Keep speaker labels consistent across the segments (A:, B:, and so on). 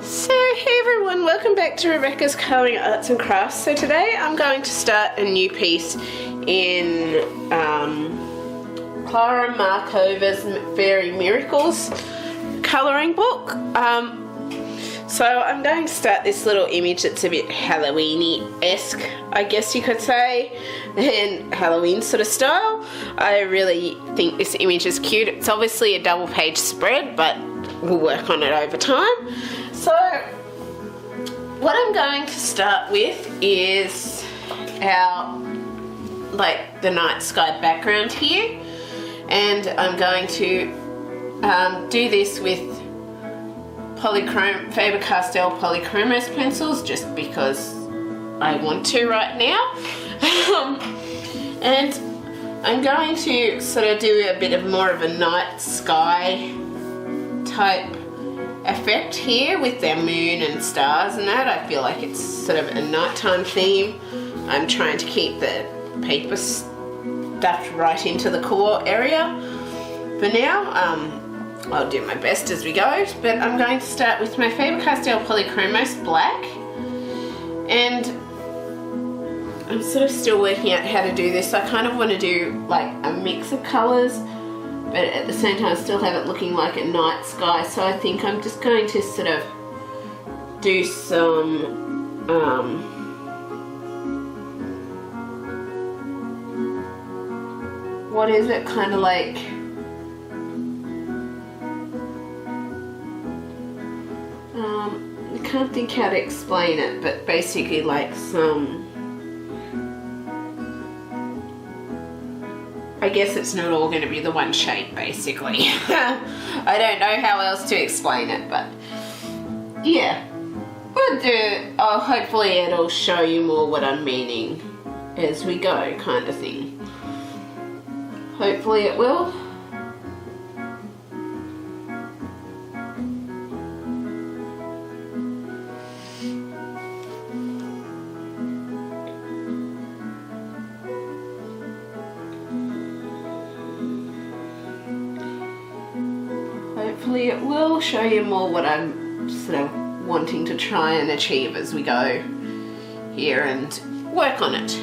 A: So hey everyone, welcome back to Rebecca's Colouring Arts and Crafts. So today I'm going to start a new piece in Klara Markova's Fairy Miracles colouring book. So I'm going to start this little image that's a bit Halloween-y-esque, I guess you could say, and Halloween sort of style. I really think this image is cute. It's obviously a double page spread, but we'll work on it over time. So what I'm going to start with is the night sky background here, and I'm going to do this with Fabercastell Polychromos pencils just because I want to right now. And I'm going to sort of do a bit of more of a night sky type effect here with their moon and stars and that. I feel like it's sort of a nighttime theme. I'm trying to keep the paper stuffed right into the core area for now. I'll do my best as we go, but I'm going to start with my Fabercastell Polychromos Black, and I'm sort of still working out how to do this. I kind of want to do like a mix of colours, but at the same time still have it looking like a night sky, so I think I'm just going to sort of do some what is it, kind of like I can't think how to explain it, but basically like some, I guess it's not all going to be the one shape basically. I don't know how else to explain it, but yeah, hopefully it'll show you more what I'm meaning as we go, kind of thing. Hopefully it will. Hopefully it will show you more what I'm sort of wanting to try and achieve as we go here and work on it.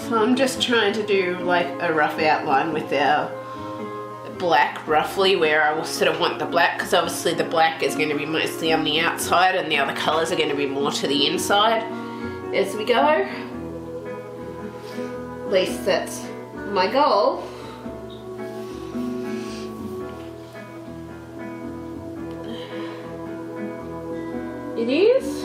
A: So I'm just trying to do like a rough outline with our black roughly where I will sort of want the black, because obviously the black is going to be mostly on the outside and the other colours are going to be more to the inside as we go. At least that's my goal. It is.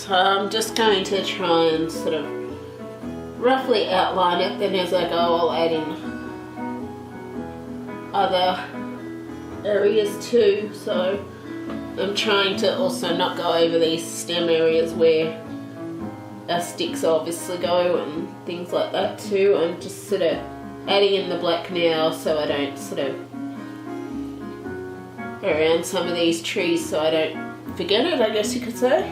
A: So I'm just going to try and sort of roughly outline it, then as I go I'll add in other areas too. So I'm trying to also not go over these stem areas where our sticks obviously go and things like that too. I'm just sort of adding in the black now so I don't sort of around some of these trees so I don't forget it, I guess you could say.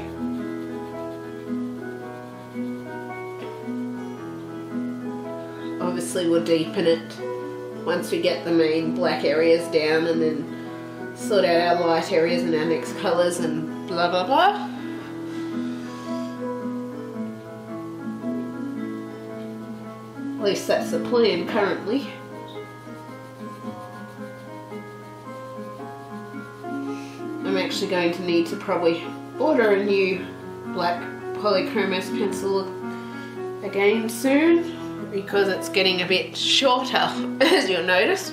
A: Obviously we'll deepen it once we get the main black areas down and then sort out our light areas and our next colours and blah blah blah. At least that's the plan currently. I'm actually going to need to probably order a new black Polychromos pencil again soon because it's getting a bit shorter, as you'll notice.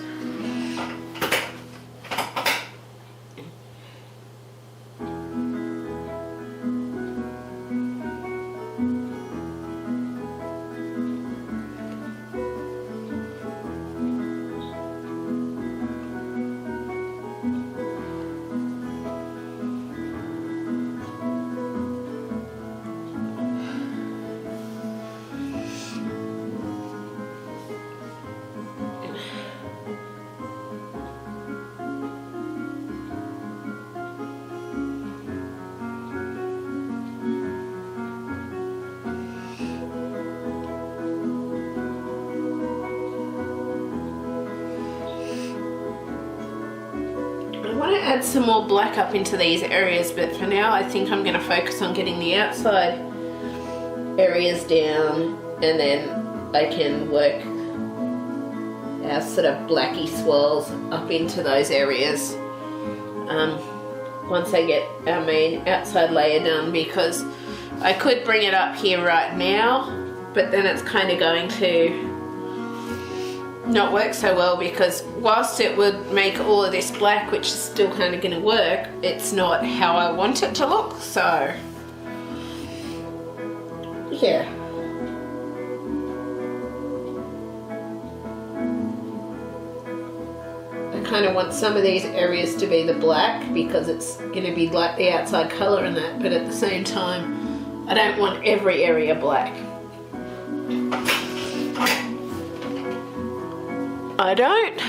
A: I want to add some more black up into these areas, but for now I think I'm going to focus on getting the outside areas down, and then I can work our sort of blacky swirls up into those areas once I get our main outside layer done, because I could bring it up here right now, but then it's kind of going to not work so well, because whilst it would make all of this black, which is still kind of going to work, it's not how I want it to look. So yeah, I kind of want some of these areas to be the black because it's going to be like the outside colour and that, but at the same time I don't want every area black. I don't.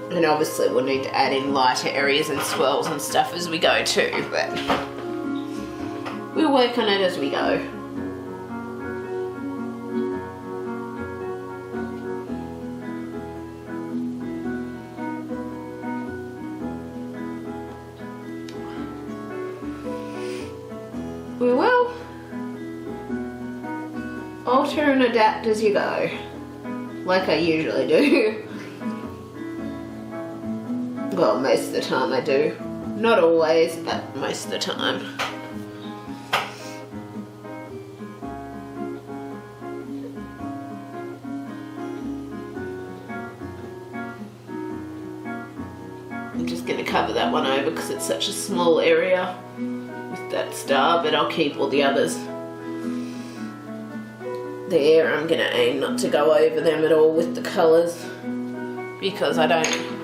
A: And obviously we'll need to add in lighter areas and swirls and stuff as we go too, but we'll work on it as we go. We will alter and adapt as you go, like I usually do. Well, most of the time I do. Not always, but most of the time. I'm just going to cover that one over because it's such a small area with that star, but I'll keep all the others there. I'm going to aim not to go over them at all with the colours because I don't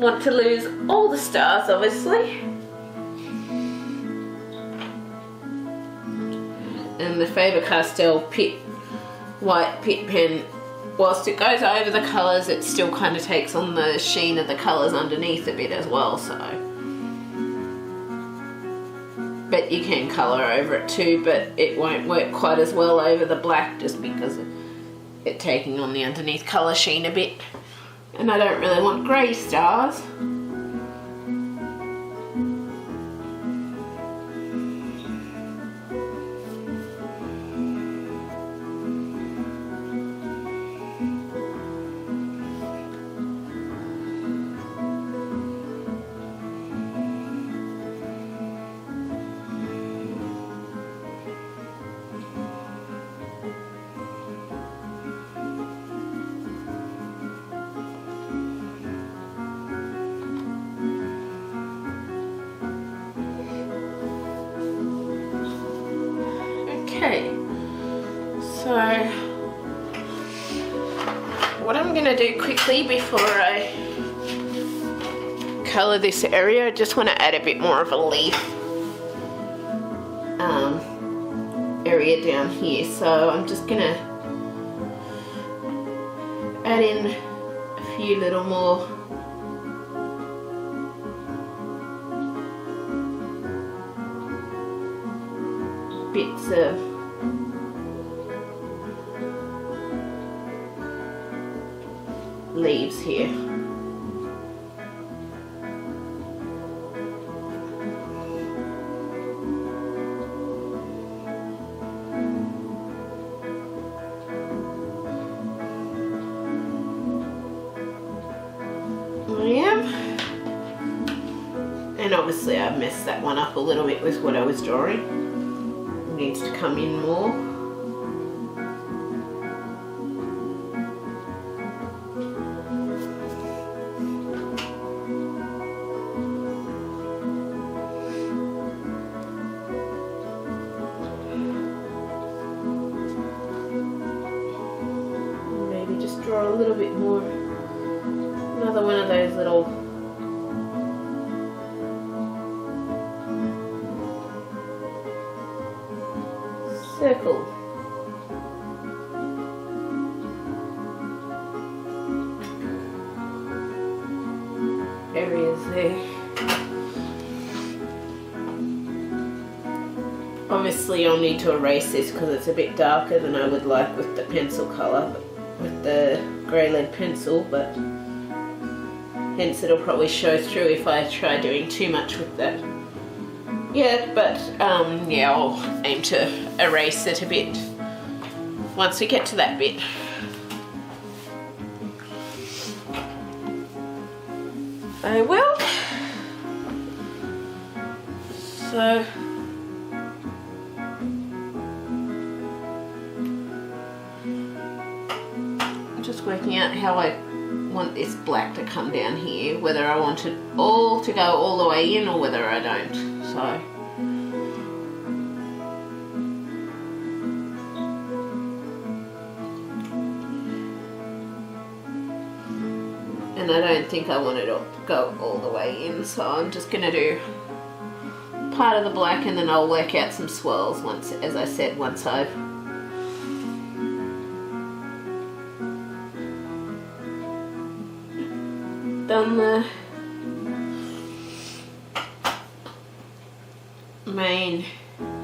A: want to lose all the stars, obviously. And the Fabercastell white Pitt pen, whilst it goes over the colours, it still kind of takes on the sheen of the colours underneath a bit as well, so. But you can colour over it too, but it won't work quite as well over the black just because of it taking on the underneath colour sheen a bit. And I don't really want grey stars. Okay, so what I'm going to do quickly before I colour this area, I just want to add a bit more of a leaf area down here. So I'm just going to add in a few little more bits of leaves here. And obviously I messed that one up a little bit with what I was drawing. It needs to come in more. Maybe just draw a little bit more. Another one of those little circle. Areas there. Obviously I'll need to erase this because it's a bit darker than I would like with the pencil colour, with the grey lead pencil, but hence it'll probably show through if I try doing too much with that. Yeah, but yeah, I'll aim to erase it a bit once we get to that bit. I will. So I'm just working out how I want this black to come down here, whether I want it all to go all the way in or whether I don't. So and I don't think I want it to go all the way in, so I'm just going to do part of the black and then I'll work out some swirls once, as I said, once I've done the main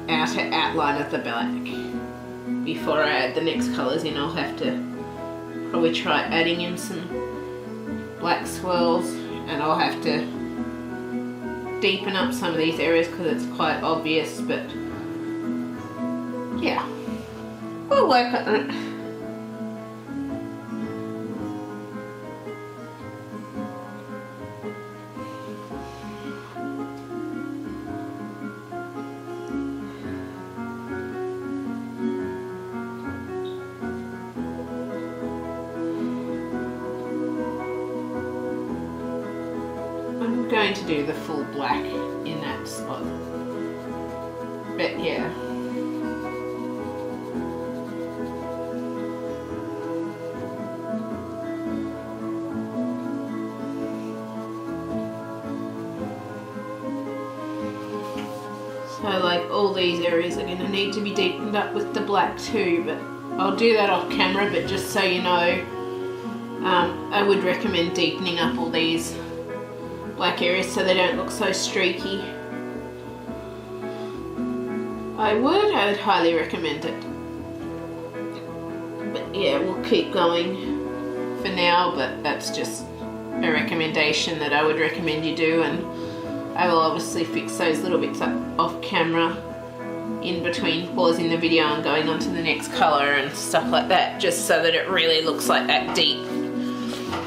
A: outer outline of the black. Before I add the next colours in, I'll have to probably try adding in some black swirls, and I'll have to deepen up some of these areas because it's quite obvious, but yeah, we'll work on it. I'm going to do the full black in that spot, but yeah. So like all these areas are going to need to be deepened up with the black too, but I'll do that off camera. But just so you know, I would recommend deepening up all these black areas so they don't look so streaky. I would highly recommend it. But yeah, we'll keep going for now, but that's just a recommendation that I would recommend you do, and I will obviously fix those little bits up off camera in between pausing the video and going on to the next colour and stuff like that, just so that it really looks like that deep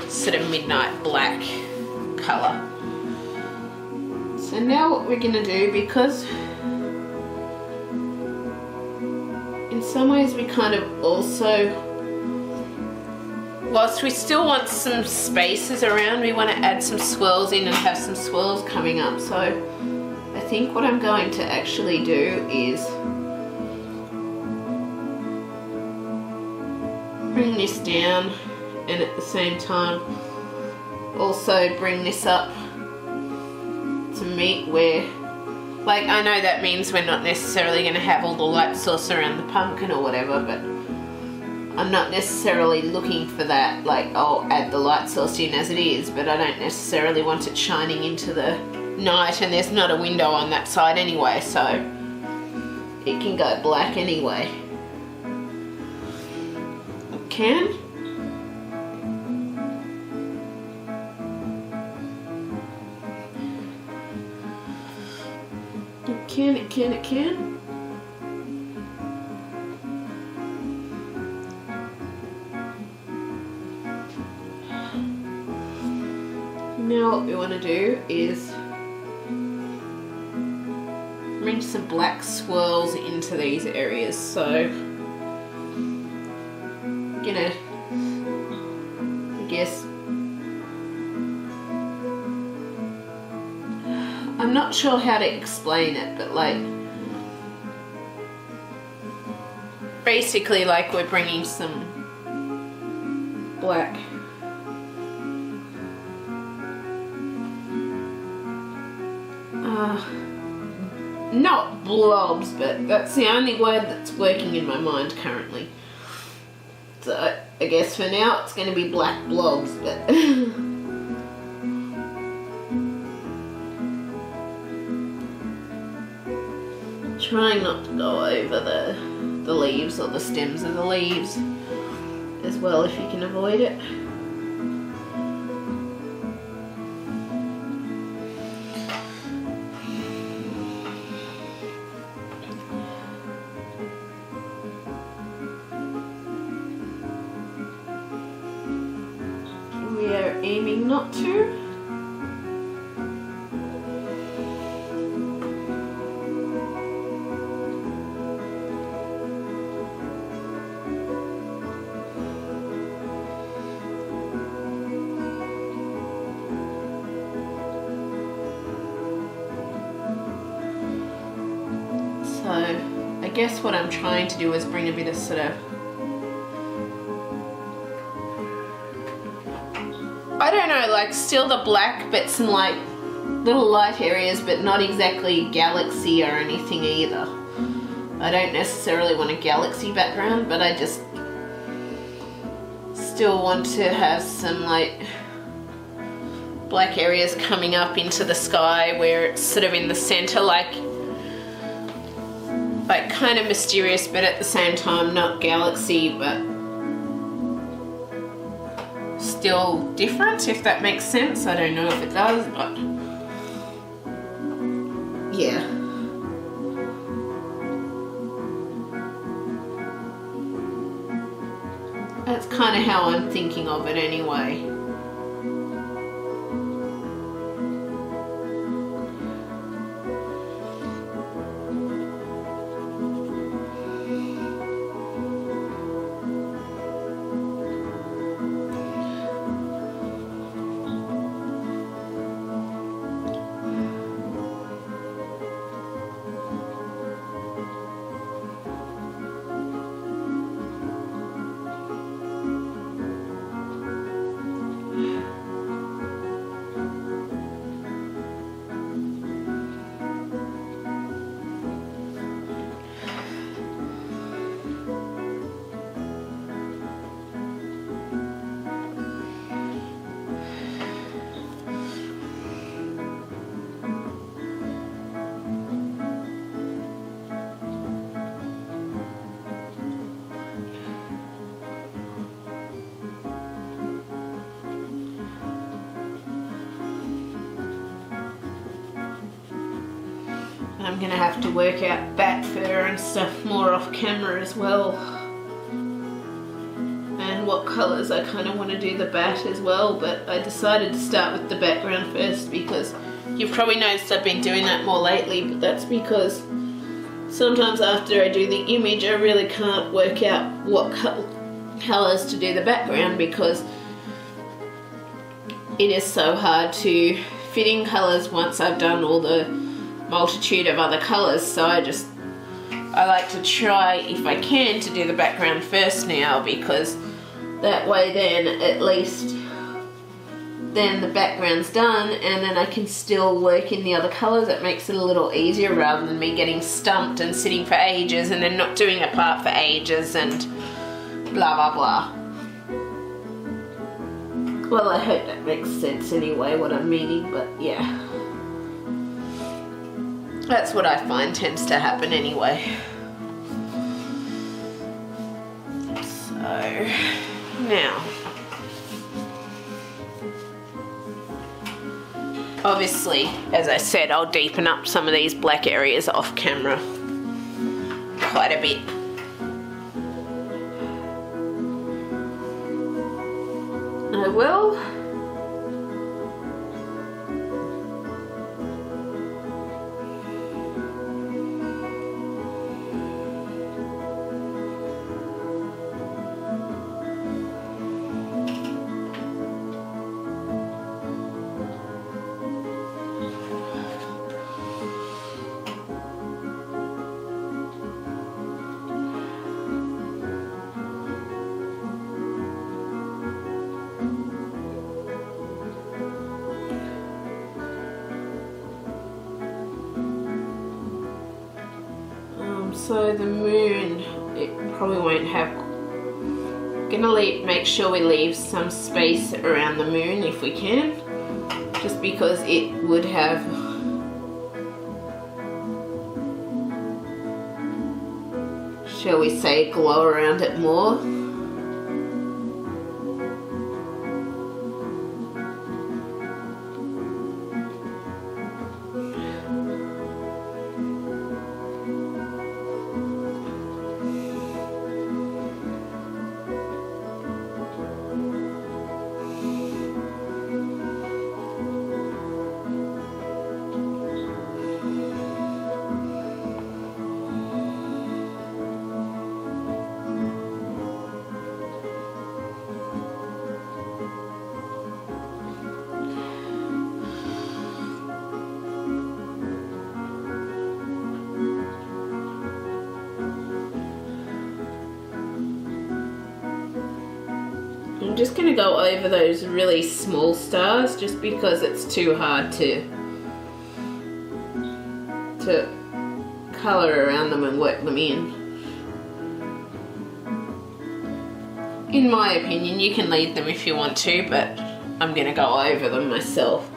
A: sort of midnight black colour. So now what we're going to do, because in some ways we kind of also, whilst we still want some spaces around, we want to add some swirls in and have some swirls coming up. So I think what I'm going to actually do is bring this down and at the same time also bring this up to meet where, like, I know that means we're not necessarily going to have all the light source around the pumpkin or whatever, but I'm not necessarily looking for that. Like, I'll add the light source in as it is, but I don't necessarily want it shining into the night, and there's not a window on that side anyway, so it can go black anyway. It can. It can. Now what we want to do is bring some black swirls into these areas. So I'm gonna, I guess, I'm not sure how to explain it, but like basically like we're bringing some black not blobs, but that's the only word that's working in my mind currently. So I guess for now it's going to be black blobs, but trying not to go over the leaves or the stems of the leaves as well if you can avoid it. We are aiming not to. So I guess what I'm trying to do is bring a bit of sort of, I don't know, like still the black but some like little light areas, but not exactly galaxy or anything either. I don't necessarily want a galaxy background, but I just still want to have some like black areas coming up into the sky where it's sort of in the center, like kind of mysterious, but at the same time not galaxy, but still different, if that makes sense. I don't know if it does, but yeah. That's kind of how I'm thinking of it anyway. I'm gonna have to work out bat fur and stuff more off camera as well, and what colours I kind of want to do the bat as well, but I decided to start with the background first because you've probably noticed I've been doing that more lately, but that's because sometimes after I do the image I really can't work out what colours to do the background because it is so hard to fit in colours once I've done all the multitude of other colours. So I like to try, if I can, to do the background first now because That way then at least then the background's done, and then I can still work in the other colours. It makes it a little easier rather than me getting stumped and sitting for ages and then not doing a part for ages and blah blah blah. Well, I hope that makes sense anyway, what I'm meaning, but yeah. That's what I find tends to happen anyway. So, now, obviously, as I said, I'll deepen up some of these black areas off camera quite a bit. I will. So the moon, it probably won't have, gonna make sure we leave some space around the moon if we can, just because it would have shall we say glow around it more. I'm just going to go over those really small stars just because it's too hard to colour around them and work them in. In my opinion, you can leave them if you want to, but I'm going to go over them myself.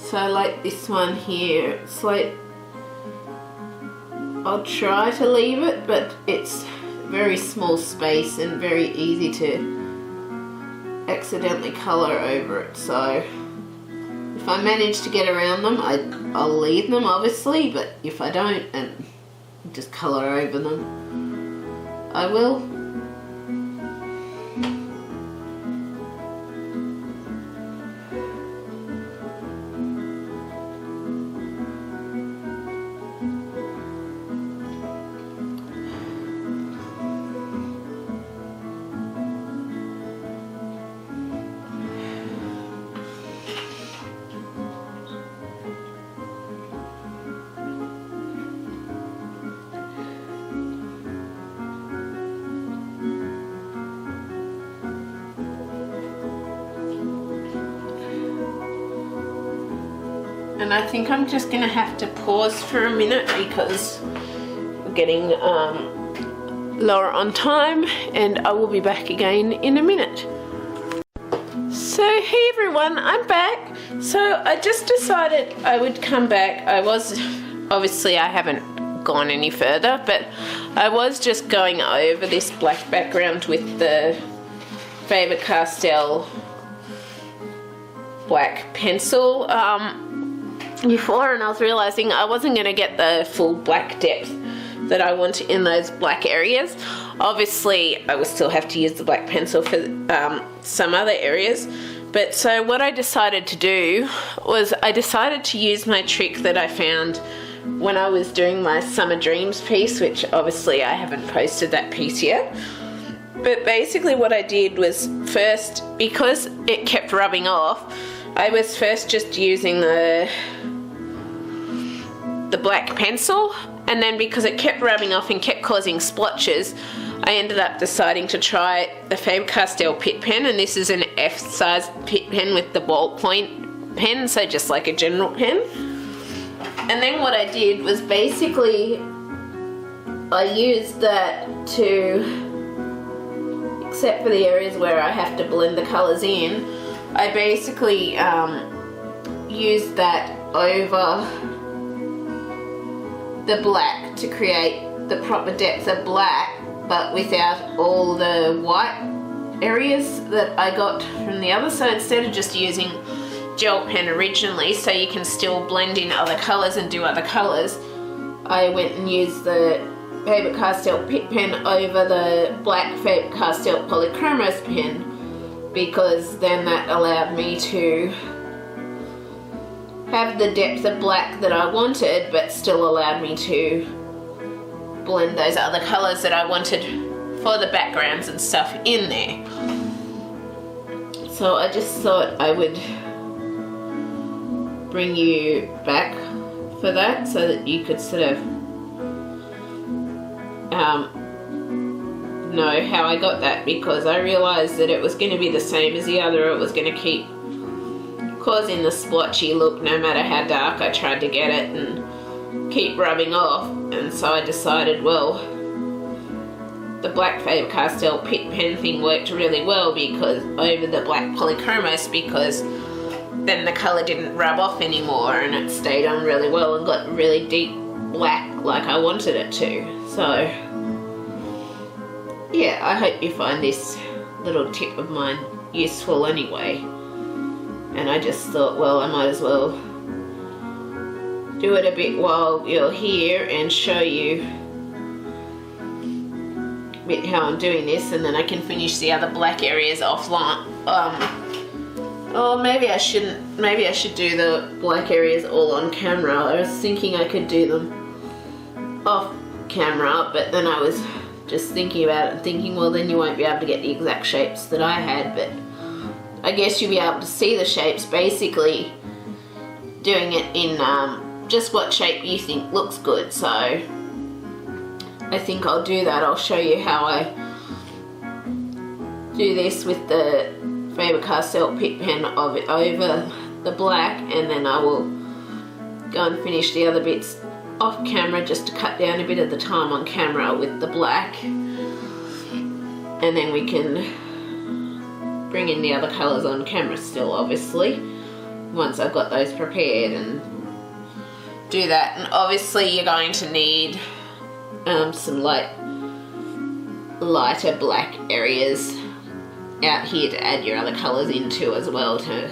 A: So like this one here, it's like, I'll try to leave it, but it's very small space and very easy to accidentally colour over it. So if I manage to get around them, I'll leave them obviously, but if I don't and just colour over them, I will. And I think I'm just going to have to pause for a minute because we're getting lower on time, and I will be back again in a minute. So hey everyone, I'm back. So I just decided I would come back. Obviously I haven't gone any further, but I was just going over this black background with the Fabercastell black pencil before, and I was realizing I wasn't going to get the full black depth that I want in those black areas. Obviously, I will still have to use the black pencil for some other areas. But so what I decided to do was I decided to use my trick that I found when I was doing my Summer Dreams piece, which obviously I haven't posted that piece yet. But basically what I did was first, because it kept rubbing off, I was first just using the black pencil, and then because it kept rubbing off and kept causing splotches, I ended up deciding to try the Fabercastell Pitt Pen, and this is an F size Pitt Pen with the ballpoint pen, so just like a general pen. And then what I did was basically I used that to, except for the areas where I have to blend the colours in, I basically used that over the black to create the proper depth of black, but without all the white areas that I got from the other. So instead of just using gel pen originally, so you can still blend in other colours and do other colours, I went and used the Fabercastell Pitt Pen over the black Fabercastell Polychromos pen, because then that allowed me to have the depth of black that I wanted, but still allowed me to blend those other colours that I wanted for the backgrounds and stuff in there. So I just thought I would bring you back for that so that you could sort of know how I got that, because I realised that it was going to be the same as the other. It was going to keep causing the splotchy look no matter how dark I tried to get it and keep rubbing off. And so I decided, well, the black Faber-Castell Pitt Pen thing worked really well because over the black Polychromos, because then the colour didn't rub off anymore and it stayed on really well and got really deep black like I wanted it to. So yeah, I hope you find this little tip of mine useful anyway. And I just thought, well, I might as well do it a bit while you're here and show you a bit how I'm doing this, and then I can finish the other black areas offline. Oh, maybe I shouldn't. Maybe I should do the black areas all on camera. I was thinking I could do them off camera, but then I was just thinking about it and thinking, well, then you won't be able to get the exact shapes that I had, but I guess you'll be able to see the shapes basically doing it in just what shape you think looks good. So I think I'll do that. I'll show you how I do this with the Faber-Castell Pitt Pen of it over the black, and then I will go and finish the other bits off camera just to cut down a bit of the time on camera with the black, and then we can bring in the other colours on camera still, obviously, once I've got those prepared, and do that. And obviously you're going to need some lighter black areas out here to add your other colours into as well to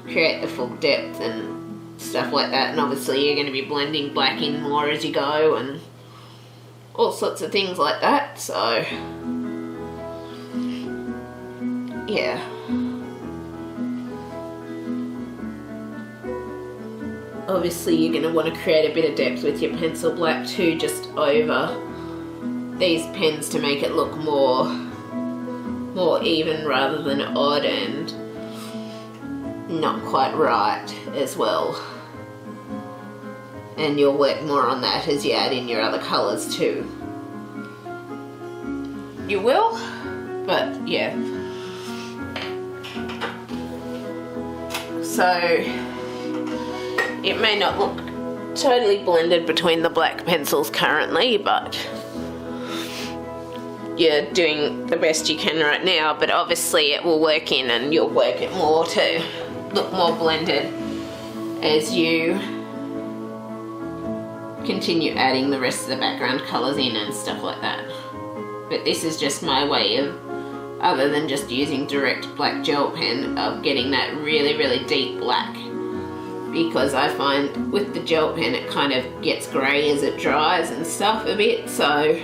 A: create the full depth and stuff like that. And obviously you're going to be blending black in more as you go and all sorts of things like that. So yeah, obviously you're going to want to create a bit of depth with your pencil black too, just over these pens to make it look more even rather than odd and not quite right as well. And you'll work more on that as you add in your other colours too. You will, but yeah. So it may not look totally blended between the black pencils currently, but you're doing the best you can right now. But obviously it will work in and you'll work it more to look more blended as you continue adding the rest of the background colours in and stuff like that. But this is just my way of, other than just using direct black gel pen, of getting that really, really deep black because I find with the gel pen it kind of gets grey as it dries and stuff a bit. So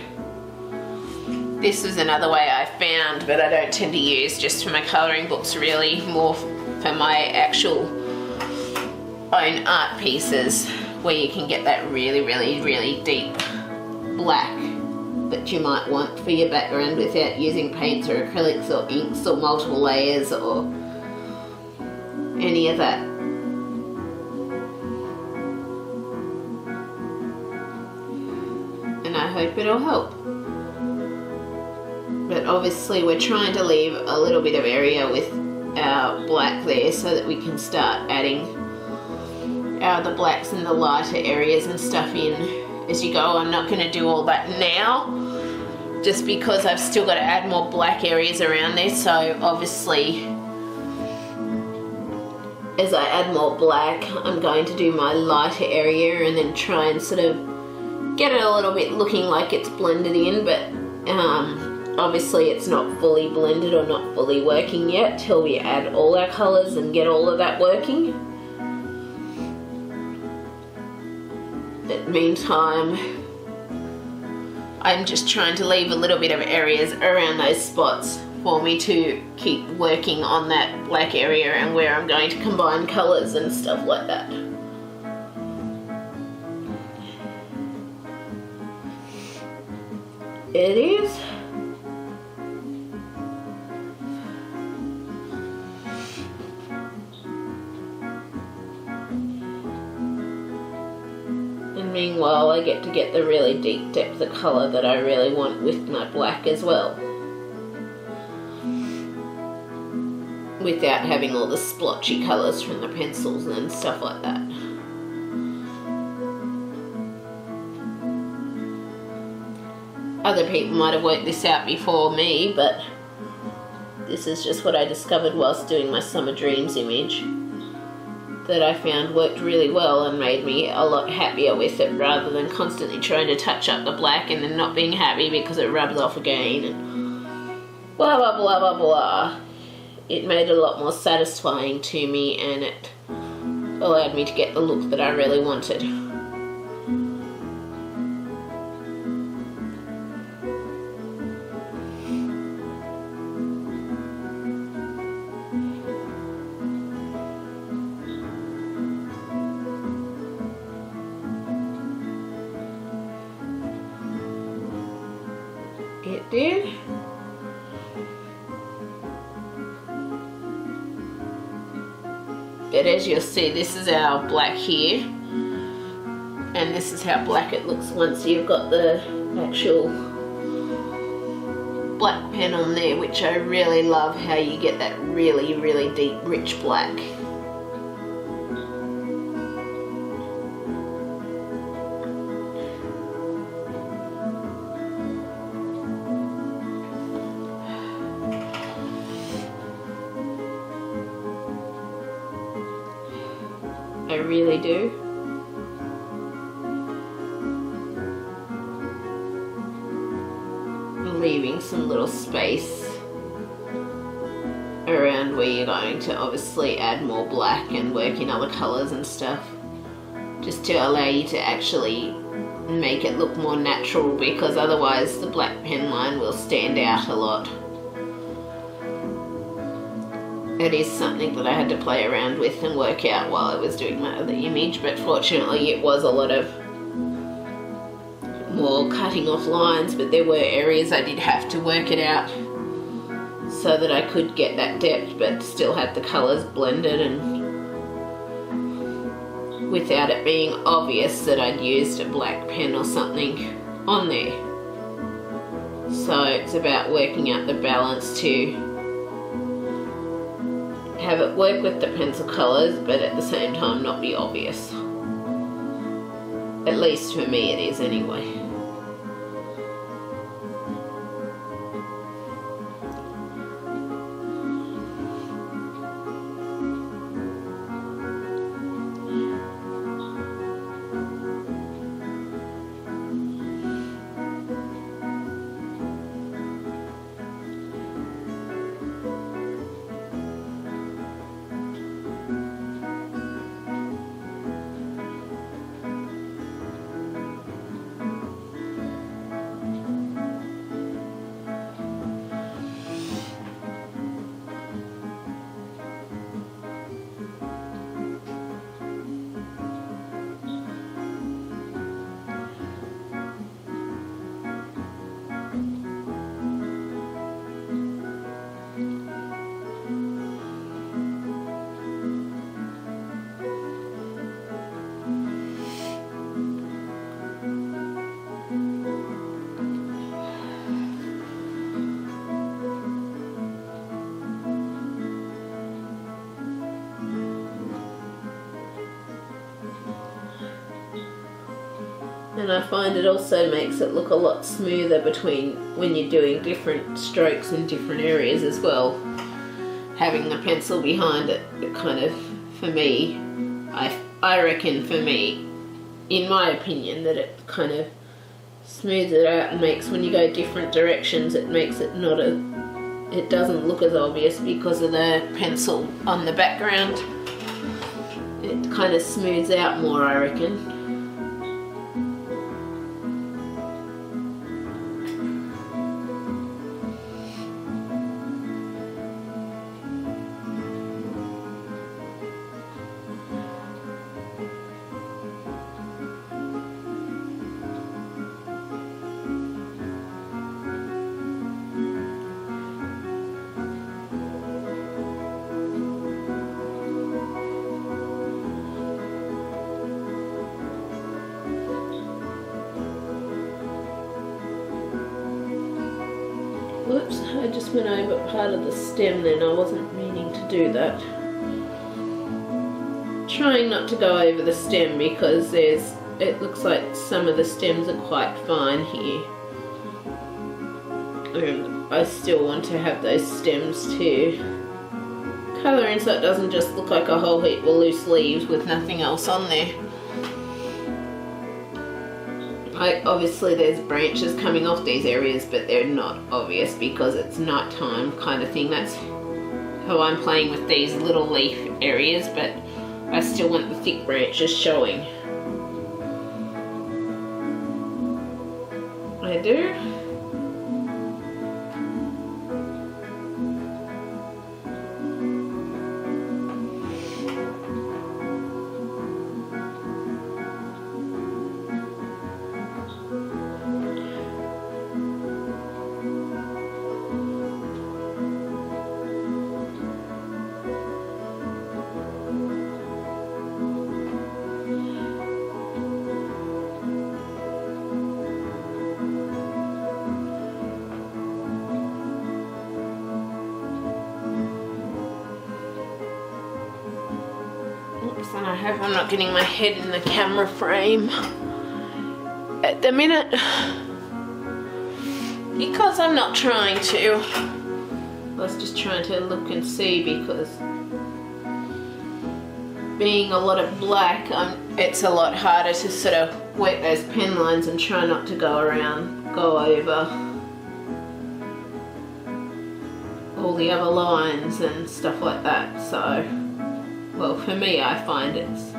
A: this was another way I found, but I don't tend to use just for my colouring books, really, more for my actual own art pieces, where you can get that really, really, really deep black that you might want for your background without using paints or acrylics or inks or multiple layers or any of that. And I hope it'll help. But obviously we're trying to leave a little bit of area with our black there so that we can start adding the blacks and the lighter areas and stuff in as you go. I'm not going to do all that now just because I've still got to add more black areas around there. So obviously as I add more black, I'm going to do my lighter area and then try and sort of get it a little bit looking like it's blended in, but obviously it's not fully blended or not fully working yet till we add all our colours and get all of that working. In the meantime, I'm just trying to leave a little bit of areas around those spots for me to keep working on that black area and where I'm going to combine colours and stuff like that. It is. And meanwhile, I get to get the really deep depth of colour that I really want with my black as well, without having all the splotchy colours from the pencils and stuff like that. Other people might have worked this out before me, but this is just what I discovered whilst doing my Summer Dreams image that I found worked really well and made me a lot happier with it, rather than constantly trying to touch up the black and then not being happy because it rubs off again and blah blah blah blah blah. It made it a lot more satisfying to me and it allowed me to get the look that I really wanted. It did. But as you'll see, this is our black here, and this is how black it looks once you've got the actual black pen on there, which I really love how you get that really, really deep, rich black. I really do. Leaving some little space around where you're going to obviously add more black and work in other colours and stuff, just to allow you to actually make it look more natural, because otherwise the black pen line will stand out a lot. It is something that I had to play around with and work out while I was doing my other image, but fortunately it was a lot of more cutting off lines, but there were areas I did have to work it out so that I could get that depth but still have the colours blended and without it being obvious that I'd used a black pen or something on there. So it's about working out the balance to have it work with the pencil colours but at the same time not be obvious. At least for me it is anyway. And I find it also makes it look a lot smoother between when you're doing different strokes in different areas as well. Having the pencil behind it, it kind of, for me, I reckon for me, in my opinion, that it kind of smooths it out and makes, when you go different directions, it makes it not it doesn't look as obvious because of the pencil on the background. It kind of smooths out more, I reckon. Whoops, I just went over part of the stem then, I wasn't meaning to do that. Trying not to go over the stem because it looks like some of the stems are quite fine here. And I still want to have those stems to colour in so it doesn't just look like a whole heap of loose leaves with nothing else on there. Obviously there's branches coming off these areas, but they're not obvious because it's nighttime kind of thing. That's how I'm playing with these little leaf areas, but I still want the thick branches showing. I do. And I hope I'm not getting my head in the camera frame at the minute because I'm not trying to. I was just trying to look and see because being a lot of black, it's a lot harder to sort of wet those pen lines and try not to go over all the other lines and stuff like that. So, well, for me, I find it's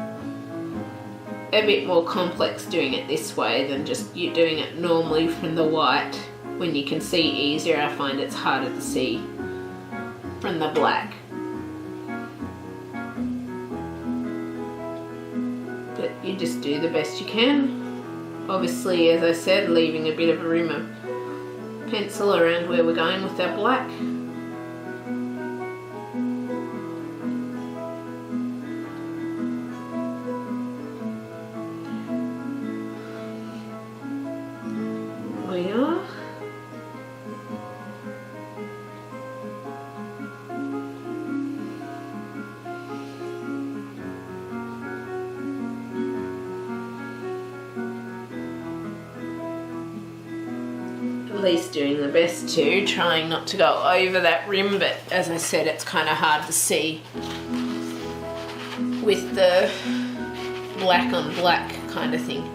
A: a bit more complex doing it this way than just you doing it normally from the white. When you can see easier, I find it's harder to see from the black. But you just do the best you can. Obviously, as I said, leaving a bit of a rim of pencil around where we're going with our black. We are. At least doing the best to, trying not to go over that rim, but as I said, it's kind of hard to see with the black on black kind of thing.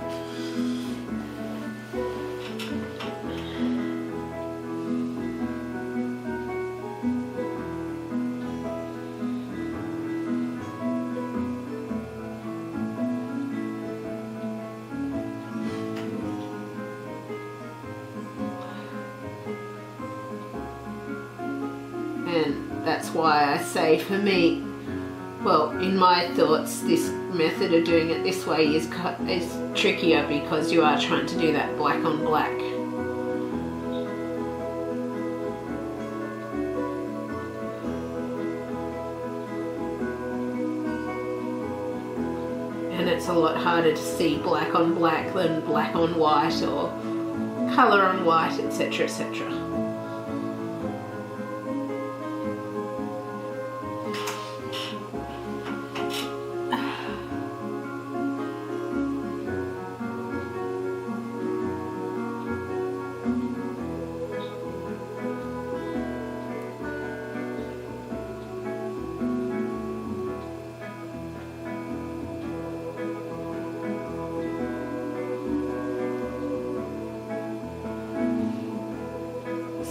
A: And that's why I say, for me, well, in my thoughts, this method of doing it this way is trickier because you are trying to do that black on black. And it's a lot harder to see black on black than black on white or colour on white, etc., etc.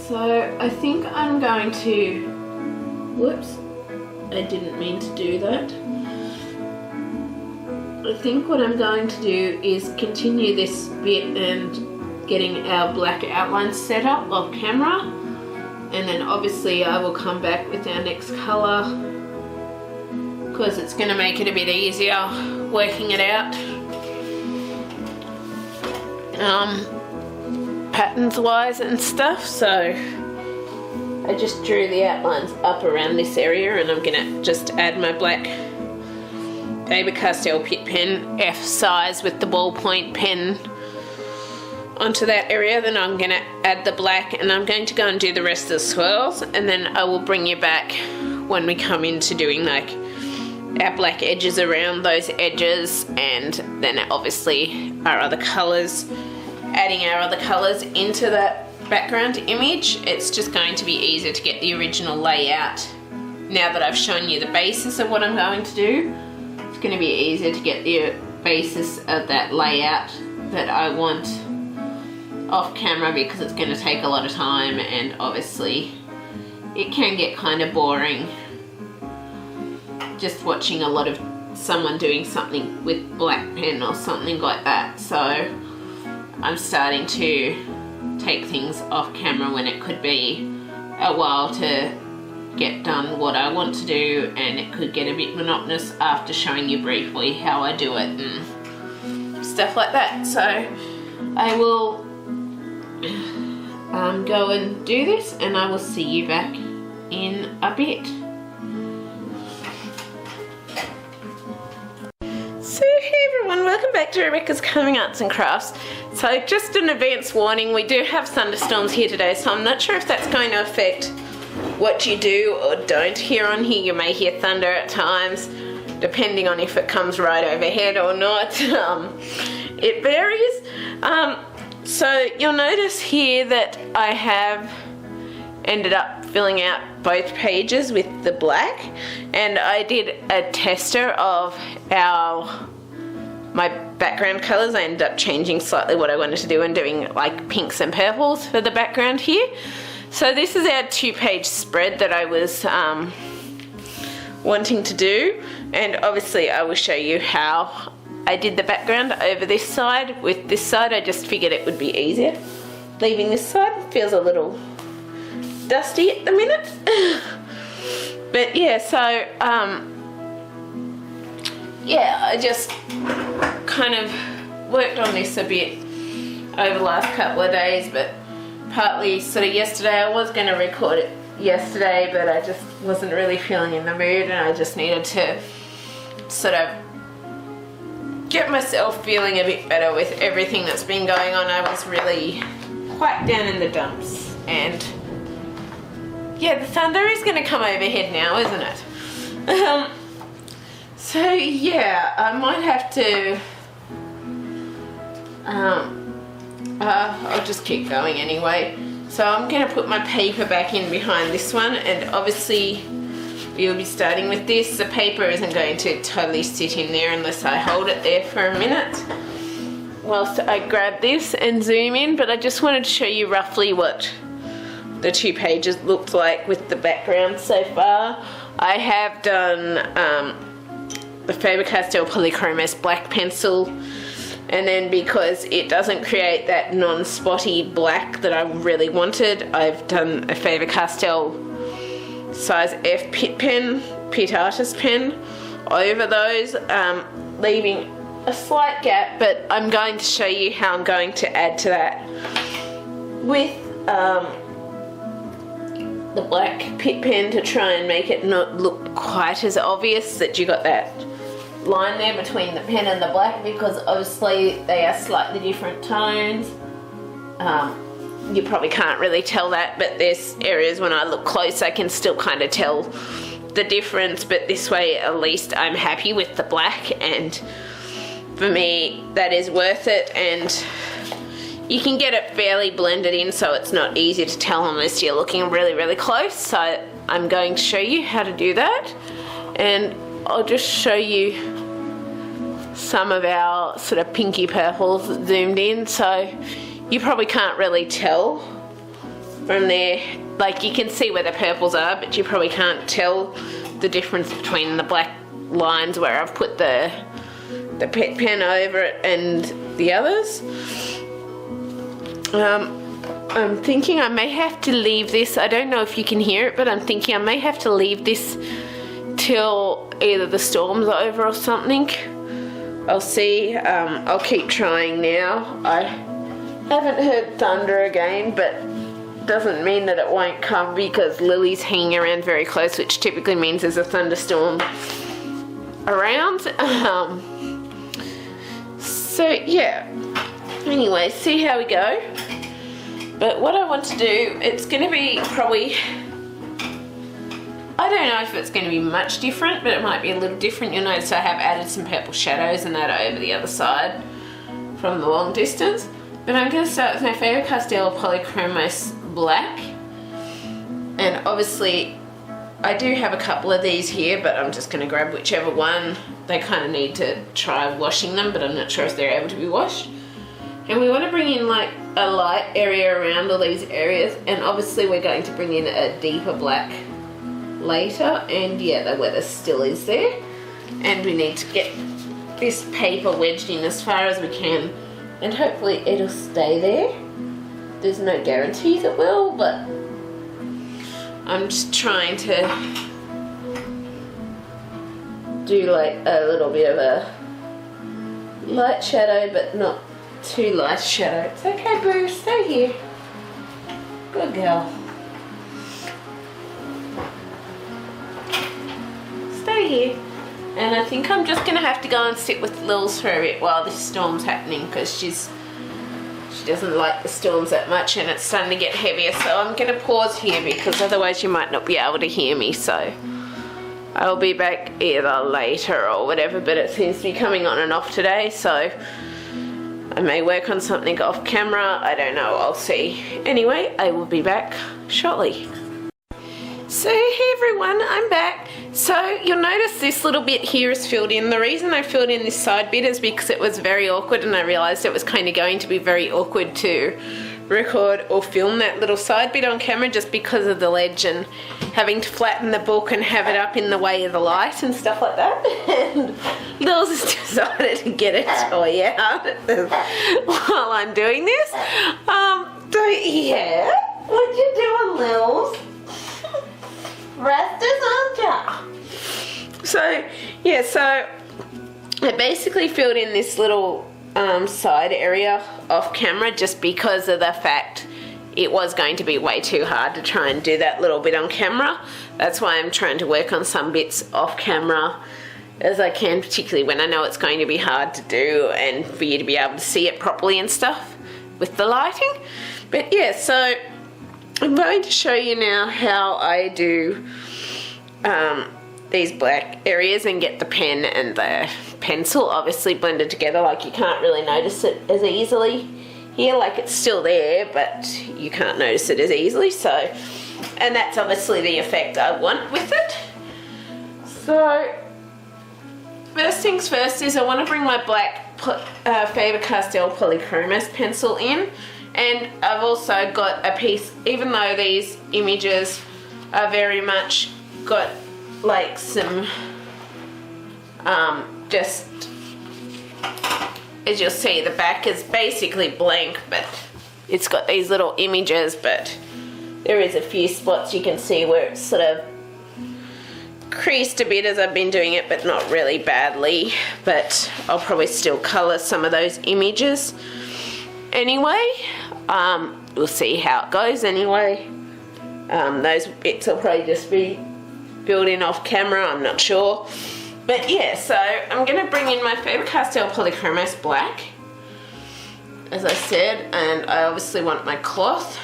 A: So I think I'm going to, whoops, I didn't mean to do that. I think what I'm going to do is continue this bit and getting our black outline set up off camera, and then obviously I will come back with our next colour because it's going to make it a bit easier working it out patterns wise and stuff. So I just drew the outlines up around this area, and I'm going to just add my black Fabercastell Pitt Pen F size with the ballpoint pen onto that area. Then I'm going to add the black, and I'm going to go and do the rest of the swirls, and then I will bring you back when we come into doing like our black edges around those edges, and then obviously our other colours, adding our other colours into that background image. It's just going to be easier to get the original layout now that I've shown you the basis of what I'm going to do. It's going to be easier to get the basis of that layout that I want off camera, because it's going to take a lot of time, and obviously it can get kind of boring just watching a lot of someone doing something with black pen or something like that. So I'm starting to take things off camera when it could be a while to get done what I want to do, and it could get a bit monotonous after showing you briefly how I do it and stuff like that. So I will go and do this, and I will see you back in a bit. So hey everyone, welcome back to Rebecca's Colouring Arts and Crafts. So just an advance warning, we do have thunderstorms here today, so I'm not sure if that's going to affect what you do or don't hear on here. You may hear thunder at times, depending on if it comes right overhead or not. It varies. So you'll notice here that I have ended up filling out both pages with the black, and I did a tester of my background colours. I ended up changing slightly what I wanted to do and doing like pinks and purples for the background here. So this is our 2-page spread that I was wanting to do, and obviously I will show you how I did the background over this side. With this side I just figured it would be easier. Leaving this side feels a little dusty at the minute. But yeah, so yeah, I just kind of worked on this a bit over the last couple of days, but partly sort of yesterday. I was going to record it yesterday, but I just wasn't really feeling in the mood, and I just needed to sort of get myself feeling a bit better with everything that's been going on. I was really quite down in the dumps, and yeah, the thunder is going to come overhead now, isn't it? So yeah, I might have to I'll just keep going anyway. So I'm going to put my paper back in behind this one, and obviously we'll be starting with this. The paper isn't going to totally sit in there unless I hold it there for a minute whilst I grab this and zoom in, but I just wanted to show you roughly what the 2 pages looked like with the background so far. I have done the Fabercastell Polychromos black pencil, and then because it doesn't create that non-spotty black that I really wanted, I've done a Fabercastell size F Pitt Pen, Pitt Artist Pen over those, leaving a slight gap, but I'm going to show you how I'm going to add to that with the black Pitt Pen to try and make it not look quite as obvious that you got that line there between the pen and the black, because obviously they are slightly different tones. You probably can't really tell that, but there's areas when I look close I can still kind of tell the difference, but this way at least I'm happy with the black, and for me that is worth it. And you can get it fairly blended in, so it's not easy to tell unless you're looking really, really close. So I'm going to show you how to do that, and I'll just show you some of our sort of pinky purples zoomed in, so you probably can't really tell from there. Like you can see where the purples are, but you probably can't tell the difference between the black lines where I've put the Pitt pen over it and the others. I'm thinking I may have to leave this. I don't know if you can hear it, but I'm thinking I may have to leave this till either the storm's over or something. I'll see. I'll keep trying now. I haven't heard thunder again, but doesn't mean that it won't come because Lily's hanging around very close, which typically means there's a thunderstorm around. So yeah, anyway, see how we go. But what I want to do, it's going to be probably, I don't know if it's going to be much different, but it might be a little different. You'll notice I have added some purple shadows and that over the other side from the long distance. But I'm going to start with my Fabercastell Polychromos Black. And obviously I do have a couple of these here, but I'm just going to grab whichever one. They kind of need to try washing them, but I'm not sure if they're able to be washed. And we want to bring in like a light area around all these areas, and obviously we're going to bring in a deeper black later, and yeah, the weather still is there. And we need to get this paper wedged in as far as we can, and hopefully it'll stay there. There's no guarantees it will, but I'm just trying to do like a little bit of a light shadow, but not too light shadow. It's okay, Boo, stay here. Good girl. Stay here. And I think I'm just gonna have to go and sit with Lils for a bit while this storm's happening, because she doesn't like the storms that much and it's starting to get heavier. So I'm gonna pause here because otherwise you might not be able to hear me. So I'll be back either later or whatever, but it seems to be coming on and off today, so I may work on something off camera. I don't know, I'll see. Anyway, I will be back shortly. So hey everyone, I'm back. So you'll notice this little bit here is filled in. The reason I filled in this side bit is because it was very awkward, and I realised it was kind of going to be very awkward to record or film that little side bit on camera just because of the ledge and having to flatten the book and have it up in the way of the light and stuff like that. And Lils has decided to get a toy out while I'm doing this. So yeah, what you doing, Lils? Rest is on top. So yeah, so I basically filled in this little side area off camera just because of the fact it was going to be way too hard to try and do that little bit on camera. That's why I'm trying to work on some bits off camera as I can, particularly when I know it's going to be hard to do and for you to be able to see it properly and stuff with the lighting. But yeah, so I'm going to show you now how I do these black areas and get the pen and the pencil obviously blended together. Like you can't really notice it as easily here, like it's still there, but you can't notice it as easily. So, and that's obviously the effect I want with it. So first things first is I want to bring my black Faber-Castell Polychromos pencil in. And I've also got a piece, even though these images are very much got like some, just, as you'll see, the back is basically blank, but it's got these little images, but there is a few spots you can see where it's sort of creased a bit as I've been doing it, but not really badly. But I'll probably still colour some of those images anyway. We'll see how it goes anyway. Those bits will probably just be filled in off camera, I'm not sure. But yeah, so I'm going to bring in my Faber-Castell Polychromos Black, as I said, and I obviously want my cloth.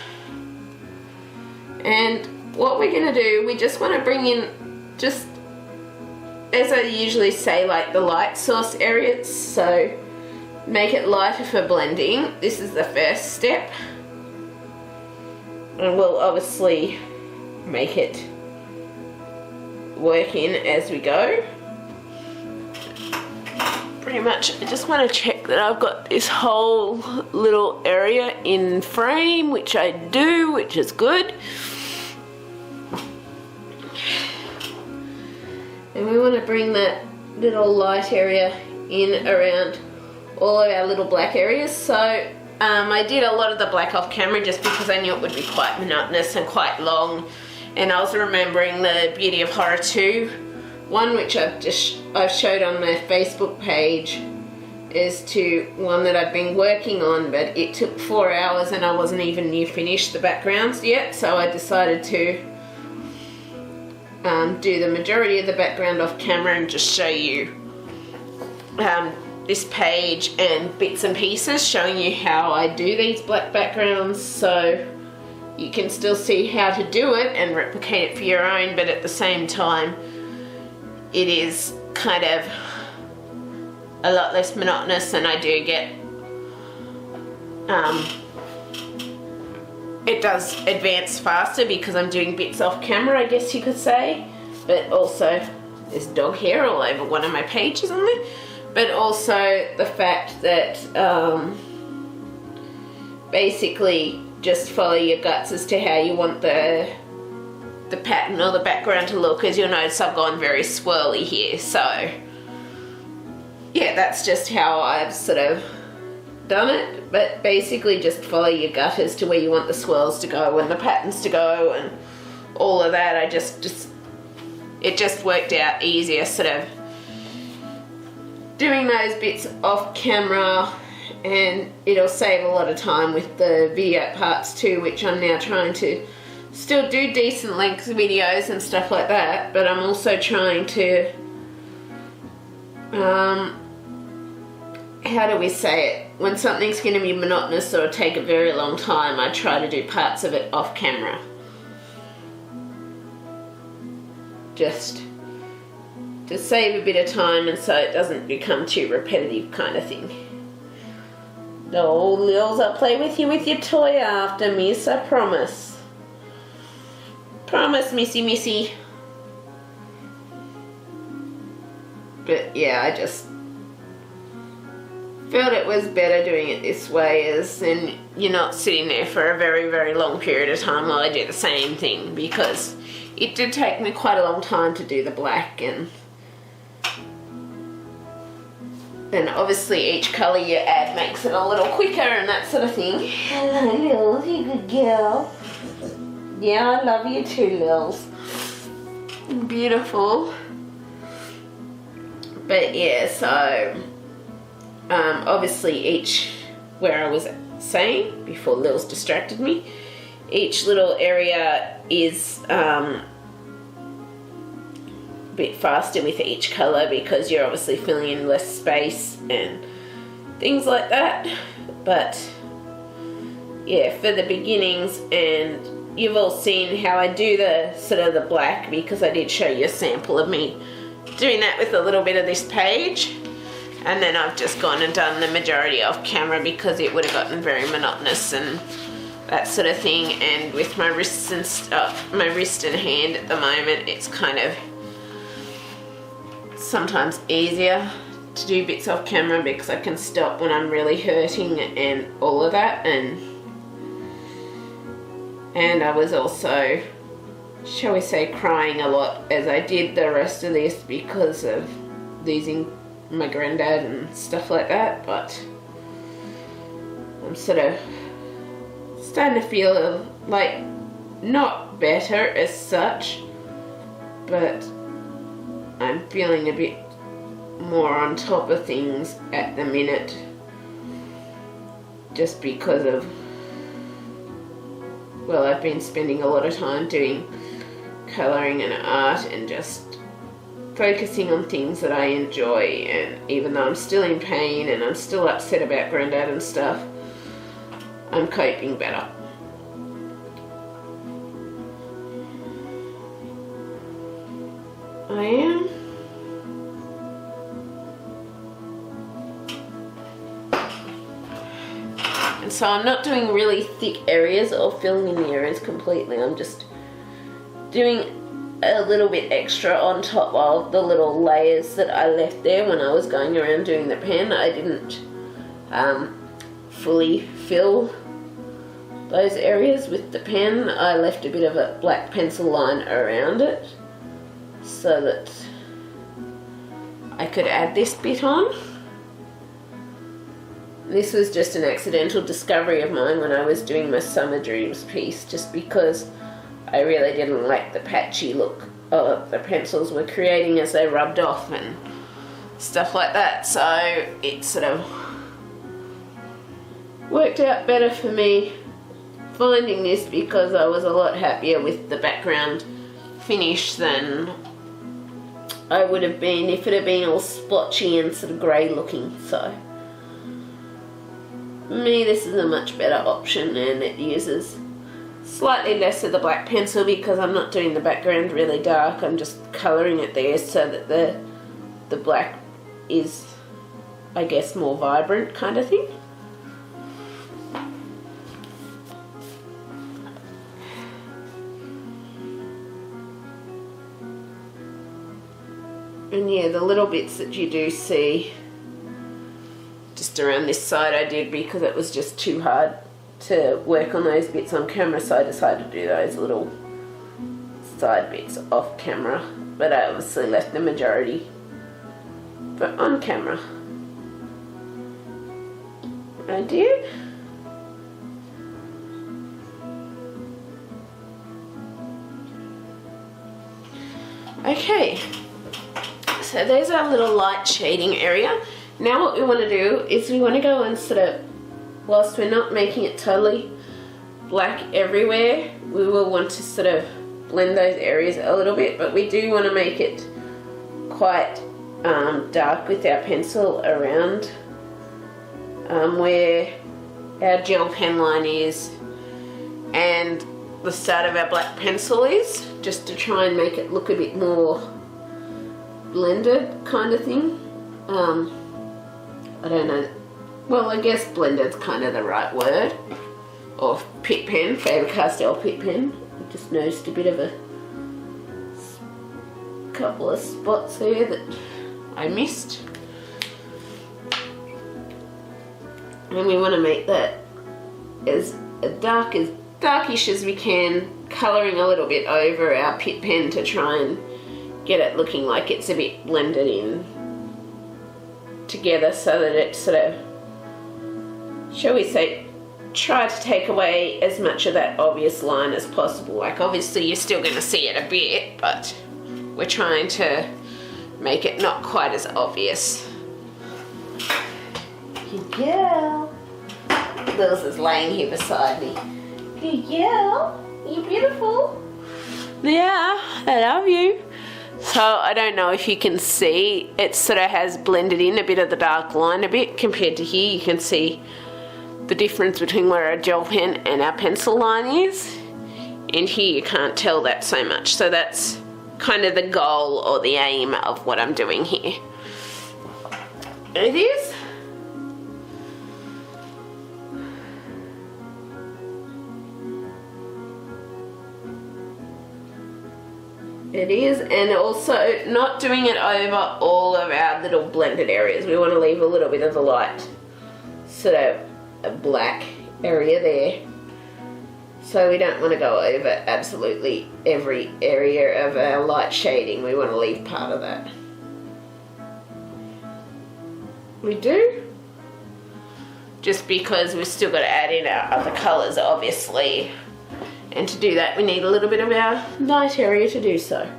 A: And what we're going to do, we just want to bring in, just as I usually say, like the light source areas, so make it lighter for blending. This is the first step, and we'll obviously make it work in as we go. pretty much I just want to check that I've got this whole little area in frame, which I do, which is good. And we want to bring that little light area in around all of our little black areas. So I did a lot of the black off camera just because I knew it would be quite monotonous and quite long. And I was remembering the Beauty of Horror 2 one, which I've showed on my Facebook page, is to one that I've been working on, but it took 4 hours and I wasn't even near finished the backgrounds yet, so I decided to do the majority of the background off camera and just show you this page and bits and pieces showing you how I do these black backgrounds, so you can still see how to do it and replicate it for your own, but at the same time it is kind of a lot less monotonous, and I do get it does advance faster because I'm doing bits off camera, I guess you could say. But also there's dog hair all over one of my pages on there, but also the fact that basically just follow your guts as to how you want the pattern or the background to look. As you'll notice, I've gone very swirly here, so yeah, that's just how I've sort of done it. But basically just follow your gut as to where you want the swirls to go and the patterns to go and all of that. It just worked out easier sort of doing those bits off camera, and it'll save a lot of time with the video parts too, which I'm now trying to still do decent length videos and stuff like that, but I'm also trying to how do we say it, when something's going to be monotonous or take a very long time, I try to do parts of it off camera, just to save a bit of time and so it doesn't become too repetitive kind of thing. No, Lils, I'll play with you with your toy after, miss, I promise. Promise, missy. But yeah, I just felt it was better doing it this way, as then you're not sitting there for a very, very long period of time while I do the same thing, because it did take me quite a long time to do the black, and obviously each colour you add makes it a little quicker and that sort of thing. Hello, Lils, you good girl. Yeah, I love you too, Lils. Beautiful. But yeah, so obviously each, where I was saying before Lils distracted me, each little area is a bit faster with each colour because you're obviously filling in less space and things like that. But yeah, for the beginnings, and you've all seen how I do the sort of the black, because I did show you a sample of me doing that with a little bit of this page, and then I've just gone and done the majority off camera because it would have gotten very monotonous and that sort of thing. And with my wrists and stuff, my wrist and hand at the moment, it's kind of sometimes easier to do bits off camera because I can stop when I'm really hurting and all of that. And I was also, shall we say, crying a lot as I did the rest of this because of losing my granddad and stuff like that. But I'm sort of starting to feel like not better as such, but I'm feeling a bit more on top of things at the minute, just because of, well, I've been spending a lot of time doing colouring and art and just focusing on things that I enjoy. And even though I'm still in pain and I'm still upset about Granddad and stuff, I'm coping better. I am. And so I'm not doing really thick areas or filling in the areas completely. I'm just doing a little bit extra on top of the little layers that I left there when I was going around doing the pen. I didn't fully fill those areas with the pen. I left a bit of a black pencil line around it so that I could add this bit on. This was just an accidental discovery of mine when I was doing my Summer Dreams piece, just because I really didn't like the patchy look the pencils were creating as they rubbed off and stuff like that. So it sort of worked out better for me finding this, because I was a lot happier with the background finish than I would have been if it had been all splotchy and sort of grey looking. So for me, this is a much better option, and it uses slightly less of the black pencil because I'm not doing the background really dark. I'm just colouring it there so that the black is, I guess, more vibrant kind of thing. And yeah, the little bits that you do see just around this side I did because it was just too hard to work on those bits on camera, so I decided to do those little side bits off camera, but I obviously left the majority but on camera. I did. Okay, so there's our little light shading area. Now what we want to do is we want to go and sort of, whilst we're not making it totally black everywhere, we will want to sort of blend those areas a little bit, but we do want to make it quite dark with our pencil around where our gel pen line is and the start of our black pencil is, just to try and make it look a bit more blended kind of thing. I don't know. Well, I guess blended's kind of the right word. Or Pitt Pen, Fabercastell Pitt Pen. I just noticed a bit of a couple of spots there that I missed. And we want to make that as darkish as we can, colouring a little bit over our Pitt Pen to try and get it looking like it's a bit blended in together, so that it sort of, shall we say, try to take away as much of that obvious line as possible. Like, obviously you're still going to see it a bit, but we're trying to make it not quite as obvious. Good girl. Lils is laying here beside me. Good girl. You're beautiful. Yeah, I love you. So I don't know if you can see, it sort of has blended in a bit of the dark line a bit compared to here. You can see the difference between where our gel pen and our pencil line is. And here you can't tell that so much. So that's kind of the goal or the aim of what I'm doing here. It is. It is, and also not doing it over all of our little blended areas. We want to leave a little bit of the light, sort of a black area there. So we don't want to go over absolutely every area of our light shading. We want to leave part of that. We do. Just because we've still got to add in our other colours, obviously. And to do that, we need a little bit of our light area to do so.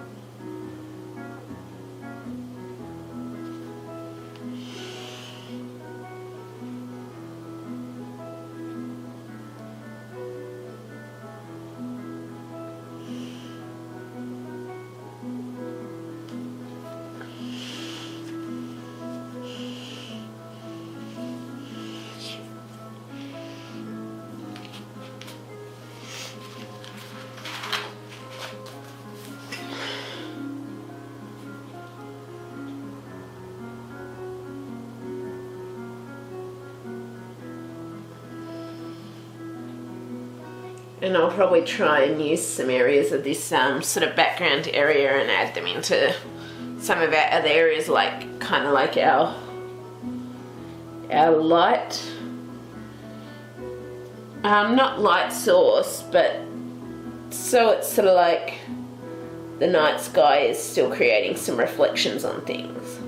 A: And I'll probably try and use some areas of this sort of background area and add them into some of our other areas, like kind of like our light, not light source, but so it's sort of like the night sky is still creating some reflections on things.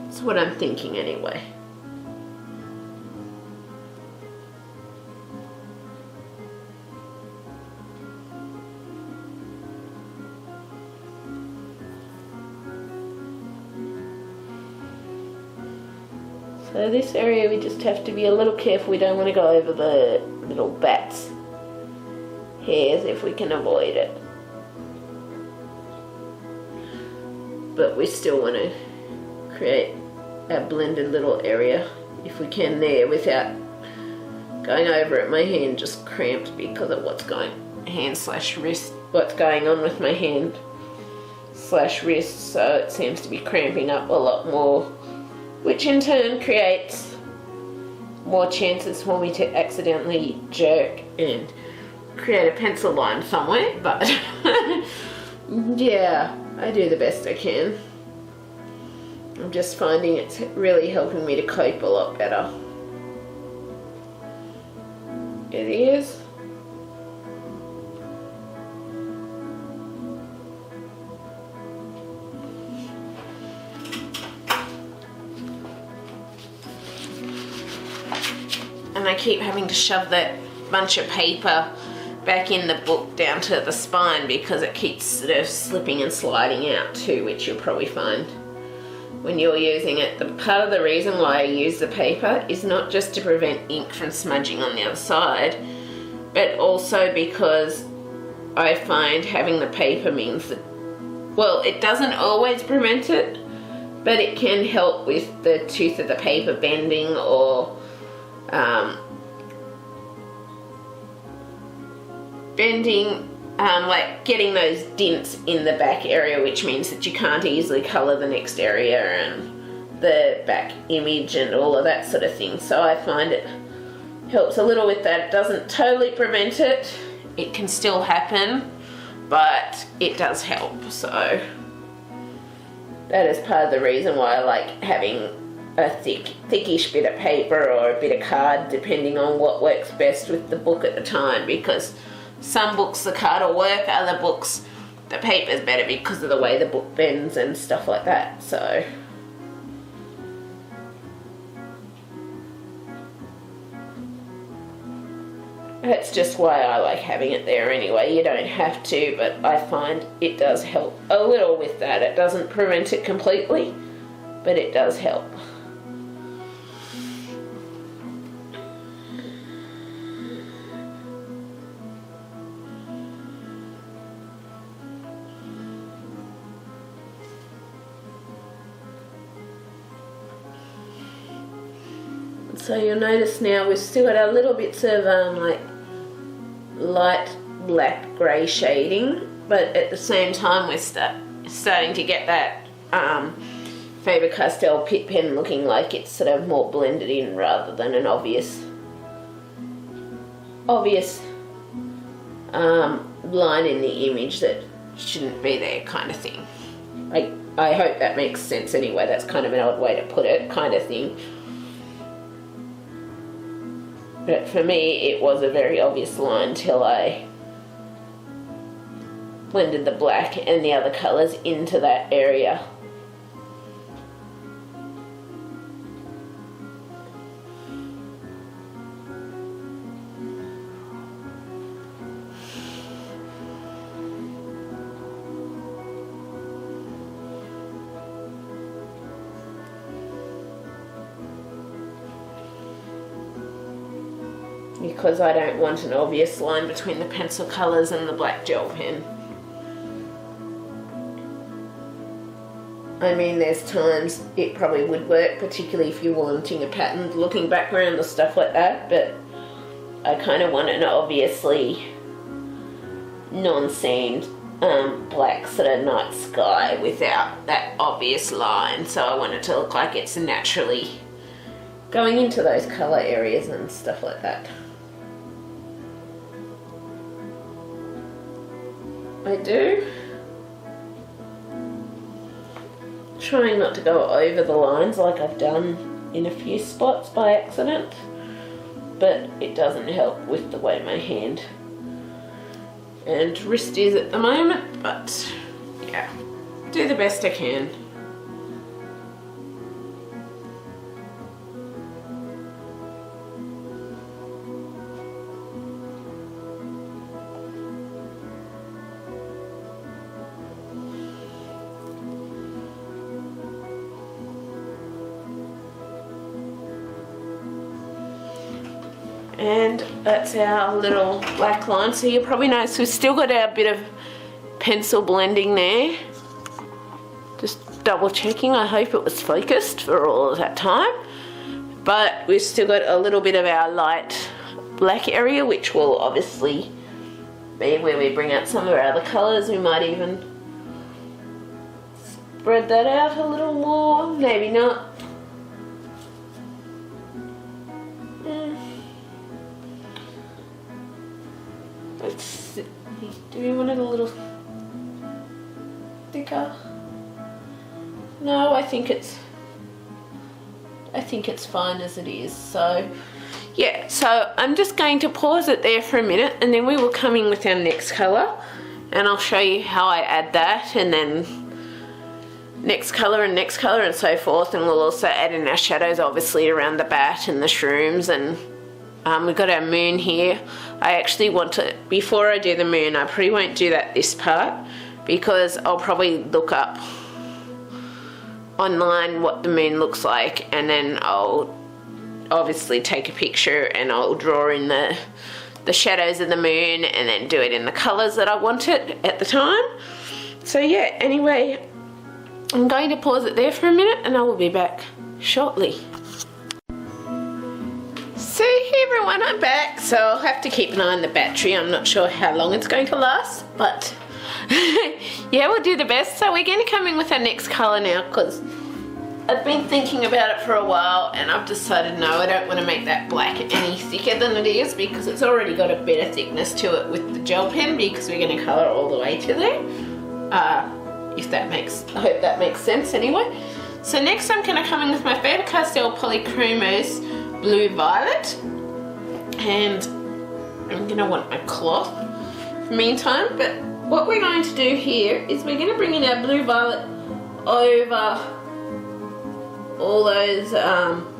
A: That's what I'm thinking anyway. So this area we just have to be a little careful. We don't want to go over the little bat's hairs if we can avoid it. But we still want to create a blended little area if we can there without going over it. My hand just cramped because of what's going on with my hand slash wrist, so it seems to be cramping up a lot more, which in turn creates more chances for me to accidentally jerk and create a pencil line somewhere. But yeah, I do the best I can. I'm just finding it's really helping me to cope a lot better. It is. And I keep having to shove that bunch of paper back in the book down to the spine because it keeps sort of slipping and sliding out too, which you'll probably find when you're using it. The part of the reason why I use the paper is not just to prevent ink from smudging on the other side, but also because I find having the paper means that, well, it doesn't always prevent it, but it can help with the tooth of the paper bending or like getting those dints in the back area, which means that you can't easily colour the next area and the back image and all of that sort of thing. So I find it helps a little with that. It doesn't totally prevent it. It can still happen, but it does help. So that is part of the reason why I like having a thickish bit of paper or a bit of card, depending on what works best with the book at the time, because some books the card will work, other books the paper's better because of the way the book bends and stuff like that. So that's just why I like having it there anyway. You don't have to, but I find it does help a little with that. It doesn't prevent it completely, but it does help. So you'll notice now we've still got our little bits of like light black grey shading, but at the same time we're starting to get that Fabercastell Pitt pen looking like it's sort of more blended in rather than an obvious line in the image that shouldn't be there, kind of thing. I hope that makes sense anyway. That's kind of an odd way to put it, kind of thing. But for me, it was a very obvious line till I blended the black and the other colours into that area. Because I don't want an obvious line between the pencil colours and the black gel pen. I mean, there's times it probably would work, particularly if you're wanting a patterned looking background or stuff like that, but I kind of want an obviously non-seamed black sort of night sky without that obvious line, so I want it to look like it's naturally going into those colour areas and stuff like that. I do. Trying not to go over the lines like I've done in a few spots by accident, but it doesn't help with the way my hand and wrist is at the moment, but yeah, do the best I can. And that's our little black line. So you probably notice we've still got our bit of pencil blending there. Just double checking, I hope it was focused for all of that time. But we've still got a little bit of our light black area, which will obviously be where we bring out some of our other colours. We might even spread that out a little more, maybe not. Do we want it a little thicker? No, I think it's fine as it is. So yeah, so I'm just going to pause it there for a minute, and then we will come in with our next colour, and I'll show you how I add that, and then next colour and so forth. And we'll also add in our shadows obviously around the bat and the shrooms, and we've got our moon here. I actually want to, before I do the moon, I probably won't do that this part, because I'll probably look up online what the moon looks like, and then I'll obviously take a picture and I'll draw in the shadows of the moon, and then do it in the colours that I want it at the time. So yeah, anyway, I'm going to pause it there for a minute, and I will be back shortly. So hey everyone, I'm back. So I'll have to keep an eye on the battery. I'm not sure how long it's going to last, but yeah, we'll do the best. So we're going to come in with our next colour now, because I've been thinking about it for a while, and I've decided no, I don't want to make that black any thicker than it is, because it's already got a better thickness to it with the gel pen, because we're going to colour all the way to there. I hope that makes sense anyway. So next I'm going to come in with my Fabercastell Polychromos Blue Violet, and I'm going to want my cloth meantime. But what we're going to do here is we're going to bring in our Blue Violet over all those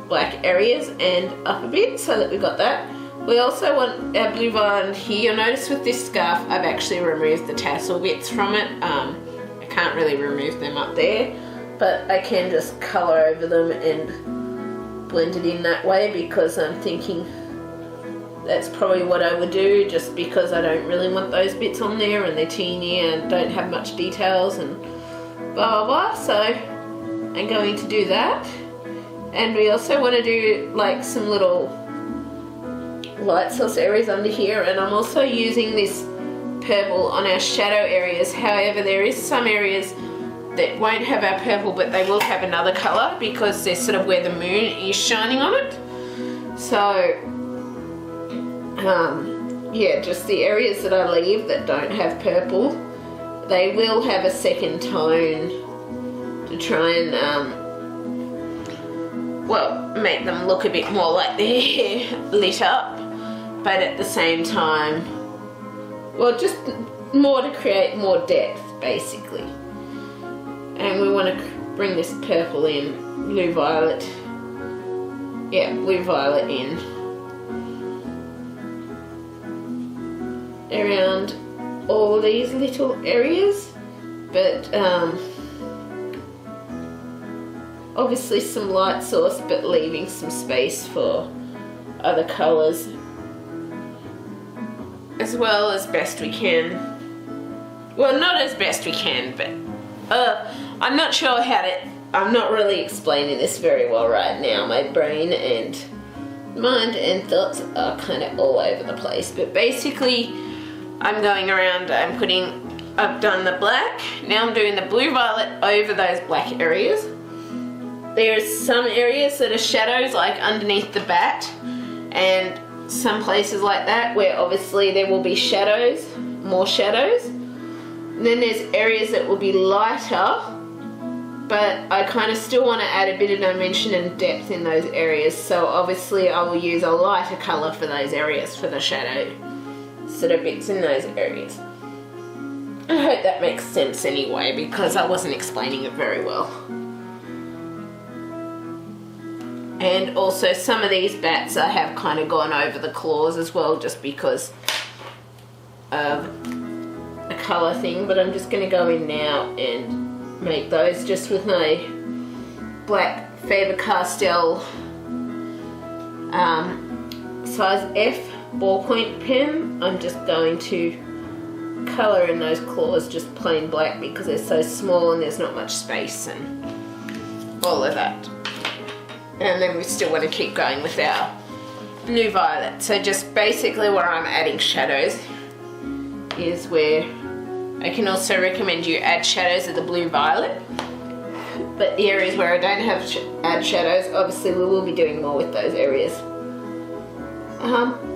A: black areas and up a bit, so that we've got that. We also want our Blue Violet here. You'll notice with this scarf I've actually removed the tassel bits from it. I can't really remove them up there, but I can just colour over them and blend it in that way, because I'm thinking that's probably what I would do, just because I don't really want those bits on there, and they're teeny and don't have much details and blah blah blah. So I'm going to do that. And we also want to do like some little light source areas under here, and I'm also using this purple on our shadow areas. However, there is some areas that won't have our purple, but they will have another colour, because they're sort of where the moon is shining on it. So yeah, just the areas that I leave that don't have purple, they will have a second tone to try and well, make them look a bit more like they're lit up, but at the same time, well, just more to create more depth basically. And we want to bring this purple in, blue violet, yeah, blue violet in around all these little areas, but obviously some light source, but leaving some space for other colours as well as best we can. Well, not as best we can, but I'm not sure how to, I'm not really explaining this very well right now. My brain and mind and thoughts are kind of all over the place, but basically I'm going around, I've done the black, now I'm doing the blue violet over those black areas. There's some areas that are shadows, like underneath the bat, and some places like that where obviously there will be shadows, more shadows. And then there's areas that will be lighter, but I kind of still want to add a bit of dimension and depth in those areas. So obviously I will use a lighter colour for those areas for the shadow sort of bits in those areas. I hope that makes sense anyway, because I wasn't explaining it very well. And also some of these bats I have kind of gone over the claws as well, just because of a colour thing, but I'm just going to go in now and make those just with my black Fabercastell size F ballpoint pen. I'm just going to colour in those claws just plain black because they're so small and there's not much space and all of that. And then we still want to keep going with our blue violet. So just basically where I'm adding shadows is where I can also recommend you add shadows of the blue violet, but the areas where I don't have add shadows, obviously we will be doing more with those areas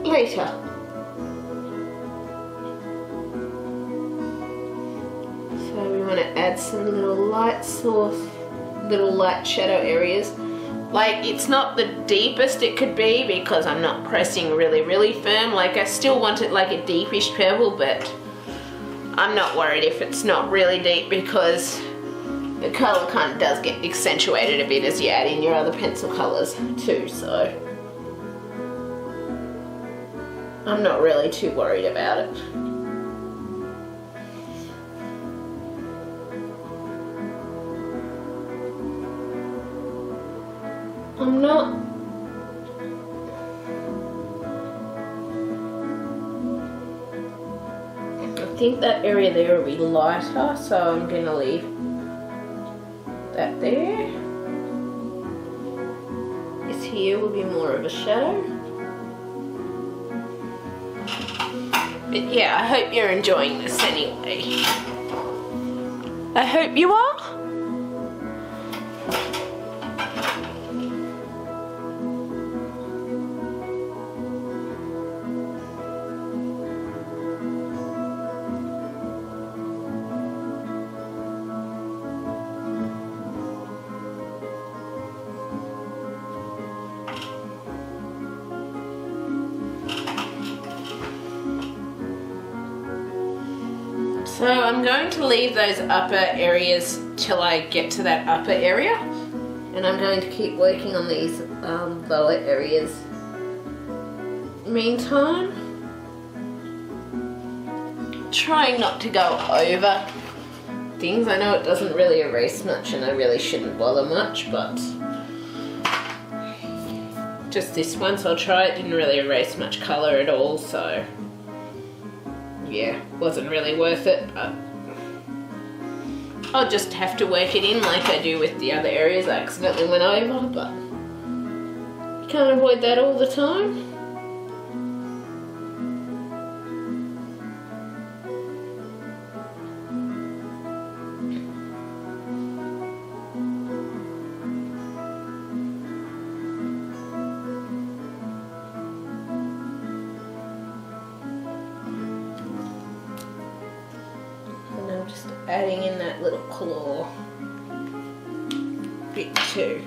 A: later. So we want to add some little light source, little light shadow areas. Like, it's not the deepest it could be because I'm not pressing really firm. Like, I still want it like a deepish purple, but I'm not worried if it's not really deep because the colour kind of does get accentuated a bit as you add in your other pencil colours too, so I'm not really too worried about it. I'm not I think that area there will be lighter, so I'm going to leave that there. This here will be more of a shadow. But yeah, I hope you're enjoying this anyway. I hope you are. So I'm going to leave those upper areas till I get to that upper area, and I'm going to keep working on these lower areas. Meantime, trying not to go over things. I know it doesn't really erase much and I really shouldn't bother much, but just this one, so I'll try it. Didn't really erase much colour at all, so yeah, wasn't really worth it, but I'll just have to work it in like I do with the other areas I accidentally went over, but you can't avoid that all the time. Just adding in that little claw bit too.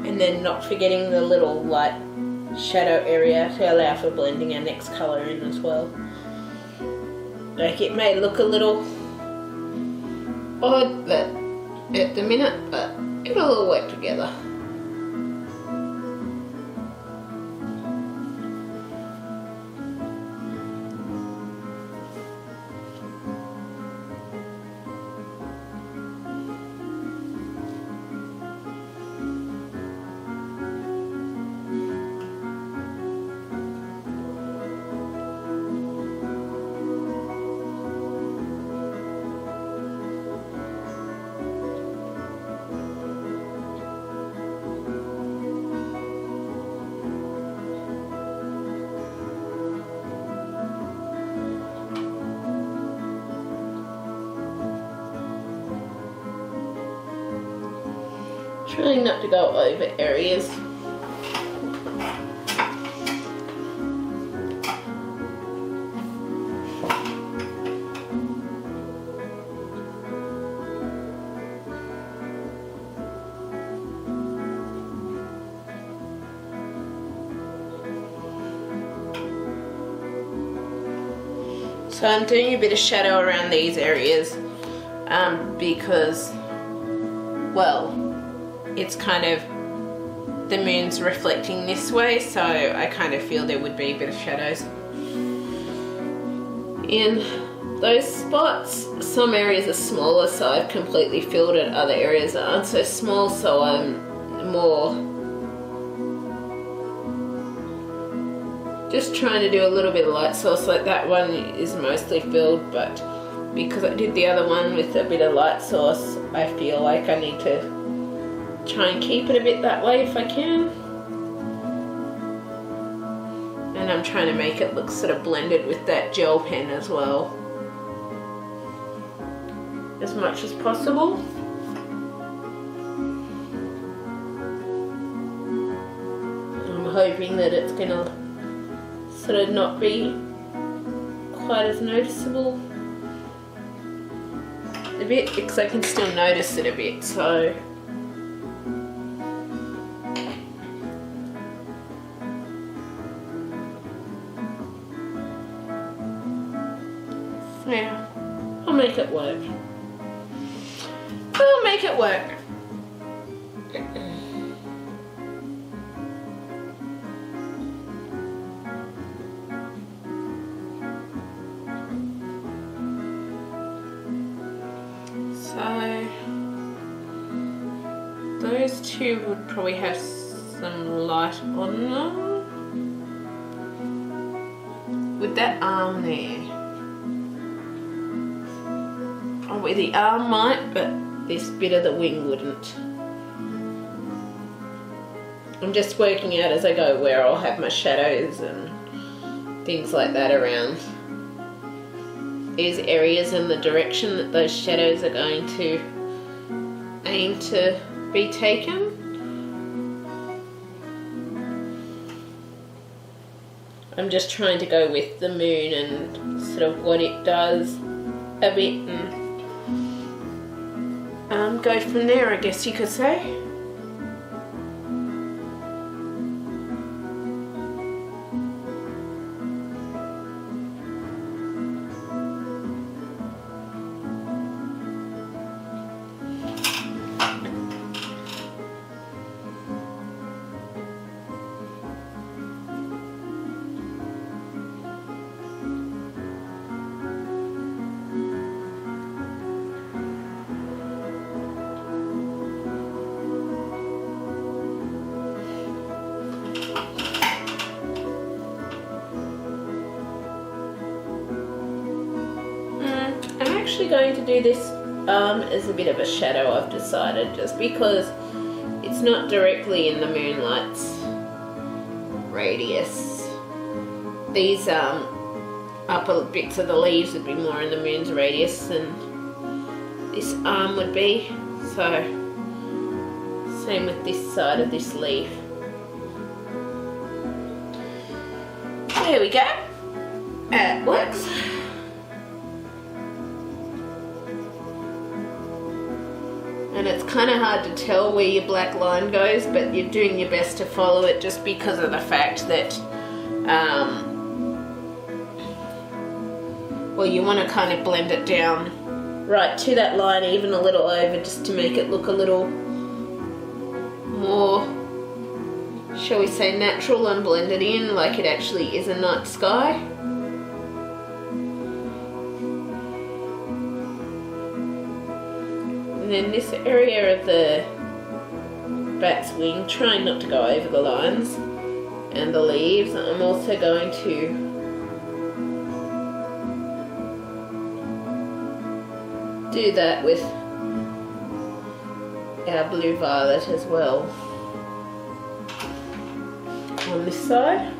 A: And then not forgetting the little light shadow area to allow for blending our next colour in as well. Like, it may look a little odd but at the minute, but it'll all work together. Trying not to go over areas. So I'm doing a bit of shadow around these areas because, well, it's kind of, the moon's reflecting this way, so I kind of feel there would be a bit of shadows in those spots. Some areas are smaller, so I've completely filled it. Other areas aren't so small, so I'm more just trying to do a little bit of light source. Like that one is mostly filled, but because I did the other one with a bit of light source, I feel like I need to try and keep it a bit that way if I can. And I'm trying to make it look sort of blended with that gel pen as well, as much as possible. I'm hoping that it's gonna sort of not be quite as noticeable a bit, because I can still notice it a bit, so yeah, I'll make it work. I'll make it work. Those two would probably have some light on them. With that arm there. Oh, well, the arm might, but this bit of the wing wouldn't. I'm just working out as I go where I'll have my shadows and things like that around these areas and the direction that those shadows are going to aim to be taken. I'm just trying to go with the moon and sort of what it does a bit and go from there, I guess you could say. Going to do this as a bit of a shadow, I've decided, just because it's not directly in the moonlight's radius. These upper bits of the leaves would be more in the moon's radius than this arm would be, so same with this side of this leaf. There we go, it works. And it's kind of hard to tell where your black line goes, but you're doing your best to follow it, just because of the fact that, well, you want to kind of blend it down right to that line, even a little over, just to make it look a little more, shall we say, natural and blended in, like it actually is a night sky. And then this area of the bat's wing, trying not to go over the lines and the leaves, I'm also going to do that with our blue violet as well on this side.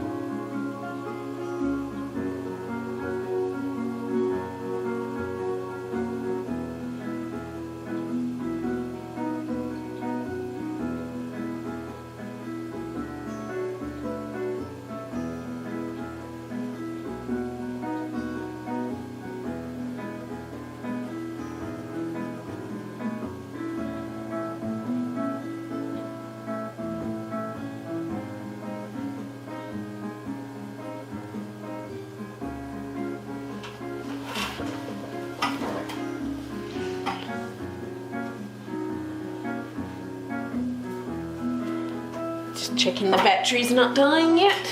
A: Just checking the battery's not dying yet.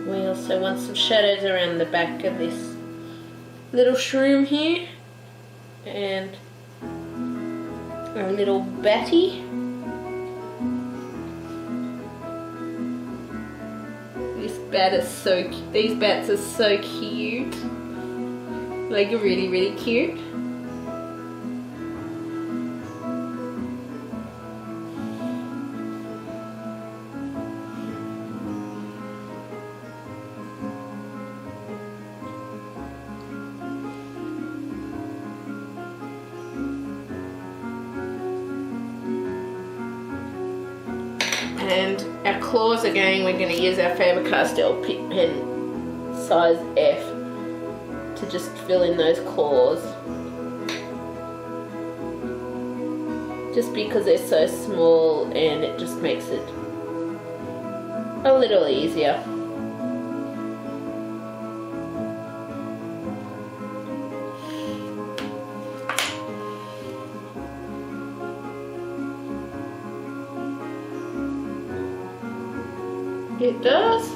A: We also want some shadows around the back of this little shroom here, and a little batty. These bats are so cute. Like really, really cute. And our claws, again, we're going to use our Fabercastell Pitt Pen size F to just fill in those claws. Just because they're so small, and it just makes it a little easier. It does.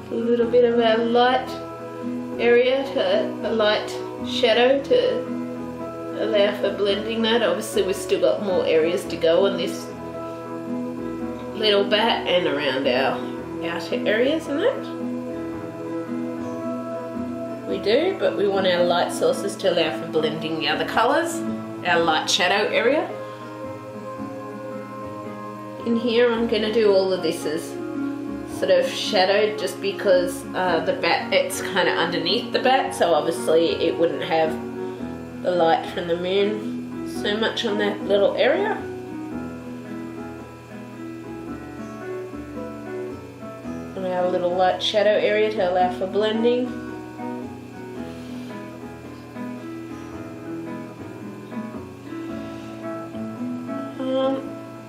A: A little bit of a light area to a light shadow to allow for blending that. Obviously we've still got more areas to go on this little bat and around our outer areas and that. We do, but we want our light sources to allow for blending the other colours, our light shadow area. In here I'm going to do all of this as sort of shadowed, just because the bat, it's kind of underneath the bat, so obviously it wouldn't have the light from the moon so much on that little area. And our little light shadow area to allow for blending.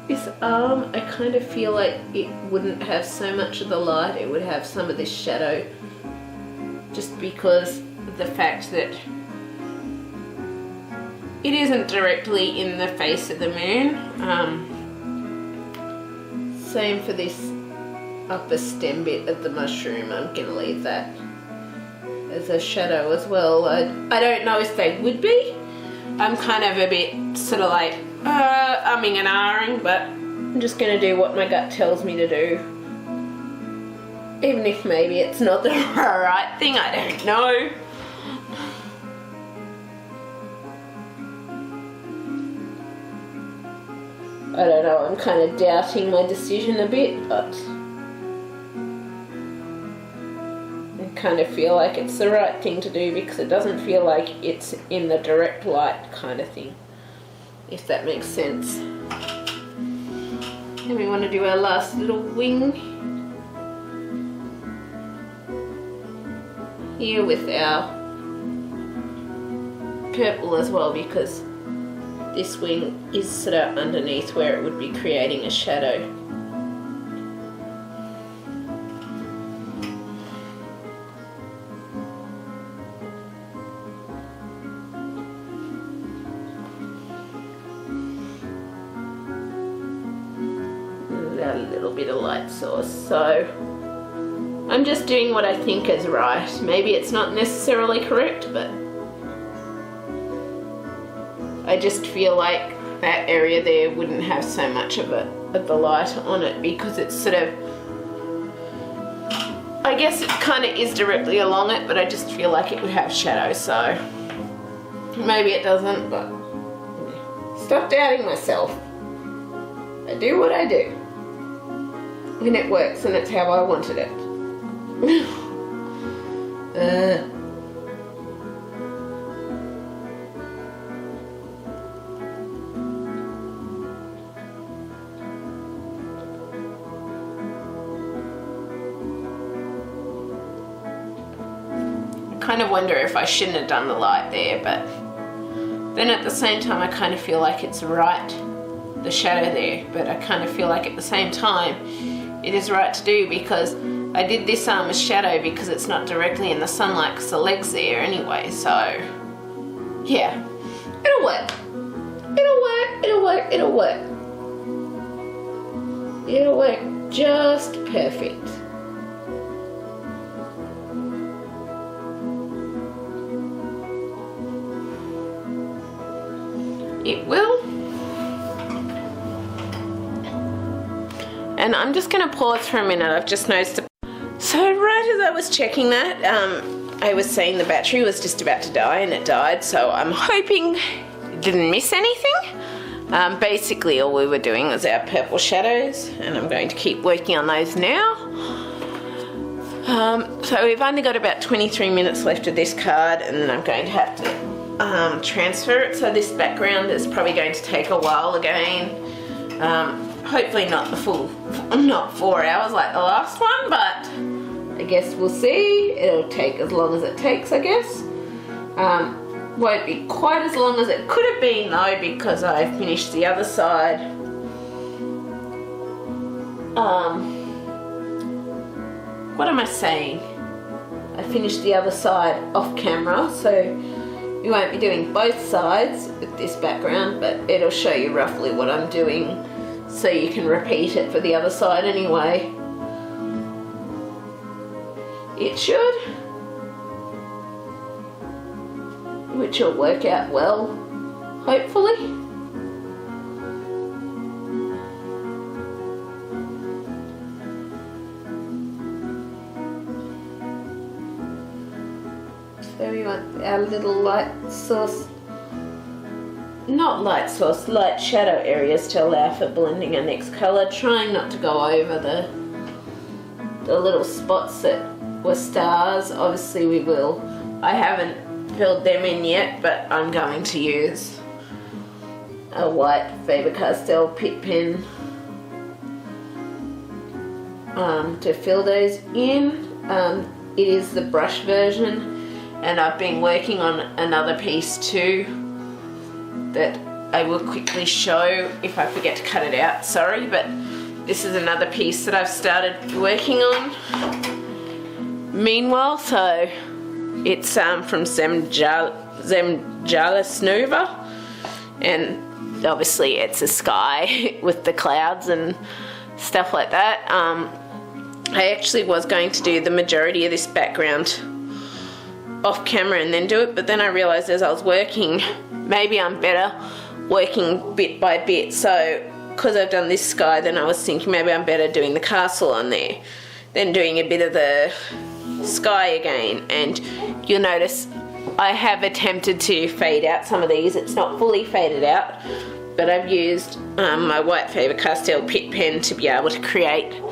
A: This arm, I kind of feel like it wouldn't have so much of the light, it would have some of this shadow, just because of the fact that it isn't directly in the face of the moon. Same for this upper stem bit of the mushroom, I'm going to leave that as a shadow as well. I don't know if they would be. I'm kind of a bit sort of like umming and ahhing, but I'm just going to do what my gut tells me to do. Even if maybe it's not the right thing, I don't know. I don't know, I'm kind of doubting my decision a bit, but I kind of feel like it's the right thing to do because it doesn't feel like it's in the direct light kind of thing, if that makes sense. And we want to do our last little wing here with our purple as well, because this wing is sort of underneath where it would be creating a shadow. A little bit of light source, so I'm just doing what I think is right. Maybe it's not necessarily correct, but I just feel like that area there wouldn't have so much of the light on it because it's sort of, I guess it kind of is directly along it, but I just feel like it would have shadow, so maybe it doesn't, but stop doubting myself. I do what I do. And it works, and it's how I wanted it. I kind of wonder if I shouldn't have done the light there, but then at the same time I kind of feel like it's right, the shadow there, but I kind of feel like at the same time it is right to do because I did this arm as shadow because it's not directly in the sunlight because the leg's there anyway, so yeah, it'll work. It'll work, it'll work, it'll work. It'll work just perfect. It will. And I'm just going to pause for a minute. I've just noticed. So right as I was checking that, I was saying the battery was just about to die, and it died. So I'm hoping it didn't miss anything. Basically all we were doing was our purple shadows, and I'm going to keep working on those now. So we've only got about 23 minutes left of this card, and then I'm going to have to transfer it, so this background is probably going to take a while again. Hopefully not the full, not 4 hours like the last one, but I guess we'll see. It'll take as long as it takes, I guess. Won't be quite as long as it could have been though, because I finished the other side. What am I saying? I finished the other side off camera, so we won't be doing both sides with this background, but it'll show you roughly what I'm doing so you can repeat it for the other side anyway. It should, which will work out well, hopefully. So we want our little light source, not light source, light shadow areas to allow for blending our next colour, trying not to go over the little spots that were stars. Obviously we will. I haven't filled them in yet, but I'm going to use a white Fabercastell Pitt Pen to fill those in. It is the brush version. And I've been working on another piece too that I will quickly show if I forget to cut it out, sorry, but this is another piece that I've started working on meanwhile. So it's from Zemjala, and obviously it's a sky with the clouds and stuff like that. I actually was going to do the majority of this background off camera and then do it, but then I realized as I was working, maybe I'm better working bit by bit. So because I've done this sky, then I was thinking maybe I'm better doing the castle on there, then doing a bit of the sky again. And you'll notice I have attempted to fade out some of these. It's not fully faded out, but I've used my white Faber-Castell Pitt pen to be able to create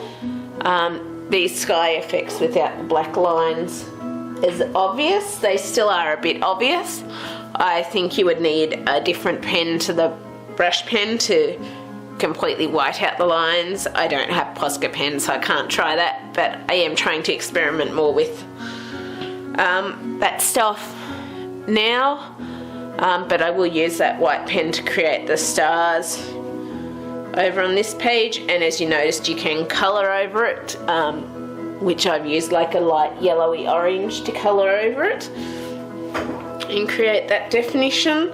A: these sky effects without the black lines as obvious. They still are a bit obvious. I think you would need a different pen to the brush pen to completely white out the lines. I don't have Posca pen, so I can't try that, but I am trying to experiment more with that stuff now. But I will use that white pen to create the stars over on this page, and as you noticed, you can colour over it, which I've used like a light yellowy orange to colour over it and create that definition.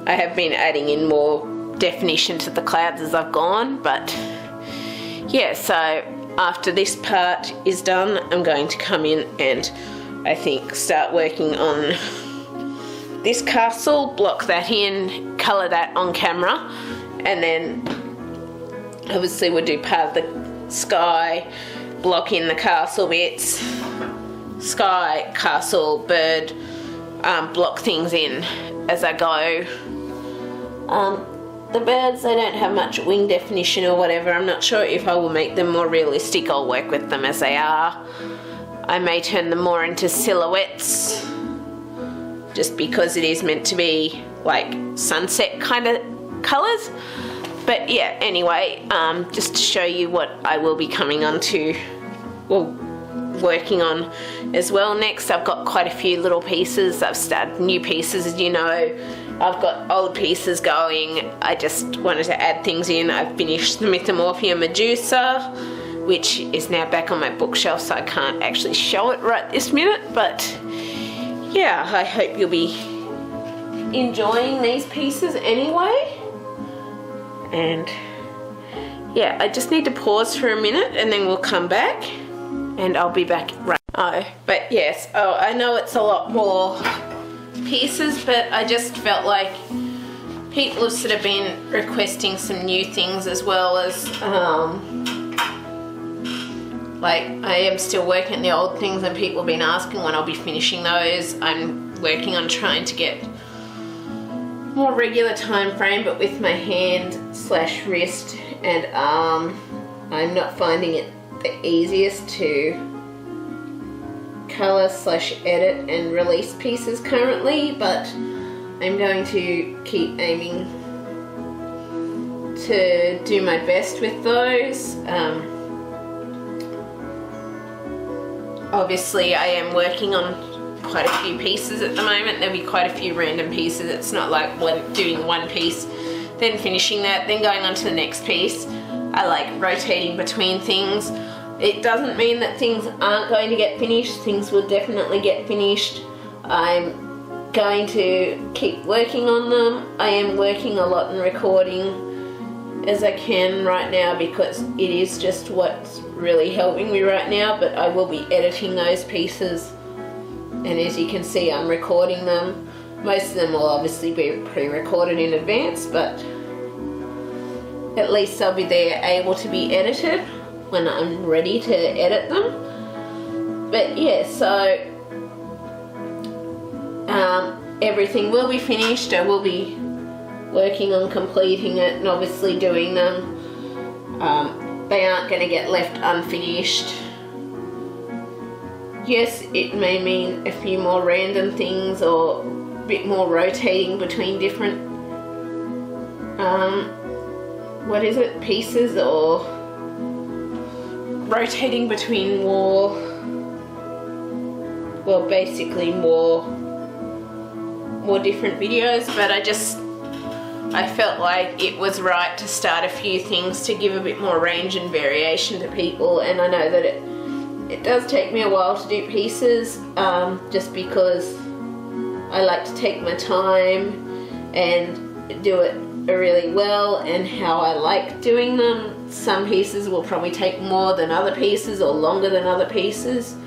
A: I have been adding in more definition to the clouds as I've gone, but yeah, so after this part is done, I'm going to come in and I think start working on this castle, block that in, colour that on camera, and then obviously we'll do part of the sky, block in the castle bits, sky, castle, bird, block things in as I go. The birds, they don't have much wing definition or whatever. I'm not sure if I will make them more realistic. I'll work with them as they are. I may turn them more into silhouettes, just because it is meant to be like sunset kind of colours. But yeah, anyway, just to show you what I will be coming on to, well, working on as well. Next, I've got quite a few little pieces. I've started new pieces, as you know. I've got old pieces going. I just wanted to add things in. I've finished the Mythomorphia Medusa, which is now back on my bookshelf, so I can't actually show it right this minute. But yeah, I hope you'll be enjoying these pieces anyway. And yeah, I just need to pause for a minute and then we'll come back and I'll be back right. Oh, but yes, I know it's a lot more pieces, but I just felt like people have sort of been requesting some new things, as well as like I am still working at the old things and people have been asking when I'll be finishing those. I'm working on trying to get more regular time frame, but with my hand/wrist and arm, I'm not finding it the easiest to colour/edit and release pieces currently, but I'm going to keep aiming to do my best with those. Obviously I am working on quite a few pieces at the moment. There'll be quite a few random pieces. It's not like doing one piece, then finishing that, then going on to the next piece. I like rotating between things. It doesn't mean that things aren't going to get finished. Things will definitely get finished. I'm going to keep working on them. I am working a lot and recording as I can right now because it is just what's really helping me right now, but I will be editing those pieces, and as you can see, I'm recording them. Most of them will obviously be pre-recorded in advance, but at least they'll be there able to be edited when I'm ready to edit them. But yeah, so everything will be finished. I will be working on completing it and obviously doing them. They aren't going to get left unfinished. Yes, it may mean a few more random things or a bit more rotating between different pieces, or rotating between basically more different videos. But I felt like it was right to start a few things to give a bit more range and variation to people, and I know that it does take me a while to do pieces, just because I like to take my time and do it really well and how I like doing them. Some pieces will probably take more than other pieces or longer than other pieces.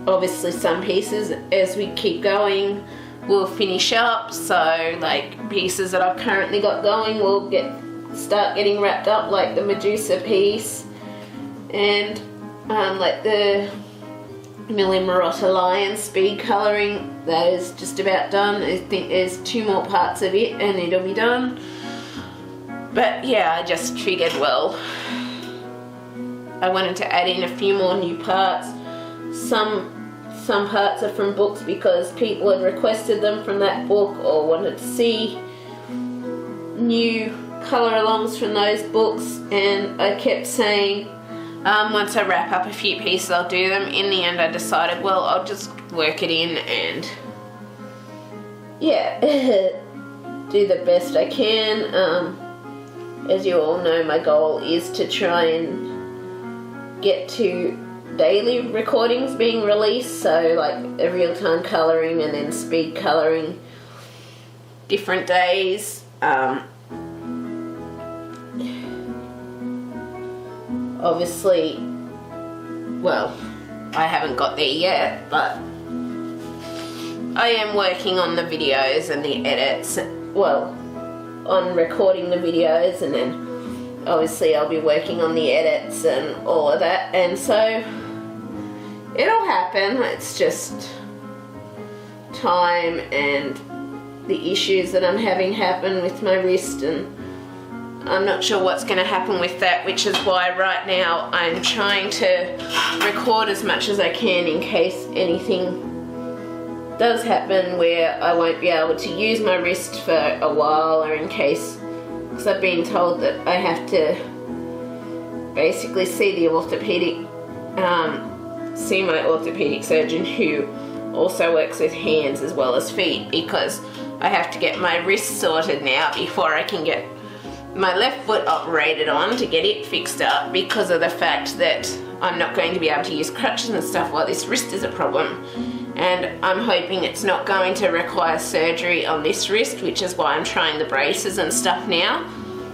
A: Obviously some pieces, as we keep going, will finish up. So like pieces that I've currently got going will start getting wrapped up, like the Medusa piece, and like the Millie Marotta Lion speed colouring. That is just about done. I think there's 2 more parts of it and it'll be done. But yeah, I just figured, well, I wanted to add in a few more new parts. Some parts are from books because people had requested them from that book or wanted to see new colour alongs from those books, and I kept saying once I wrap up a few pieces I'll do them. In the end I decided, well, I'll just work it in and yeah, do the best I can. As you all know, my goal is to try and get to daily recordings being released, so like a real-time colouring and then speed colouring different days. Obviously, well, I haven't got there yet, but I am working on the videos and the edits, well, on recording the videos, and then obviously I'll be working on the edits and all of that, and so it'll happen. It's just time and the issues that I'm having happen with my wrist, and I'm not sure what's going to happen with that, which is why right now I'm trying to record as much as I can in case anything does happen where I won't be able to use my wrist for a while, or in case, because I've been told that I have to basically see the orthopedic, see my orthopedic surgeon who also works with hands as well as feet, because I have to get my wrist sorted now before I can get my left foot operated on to get it fixed up, because of the fact that I'm not going to be able to use crutches and stuff while this wrist is a problem. And I'm hoping it's not going to require surgery on this wrist, which is why I'm trying the braces and stuff now,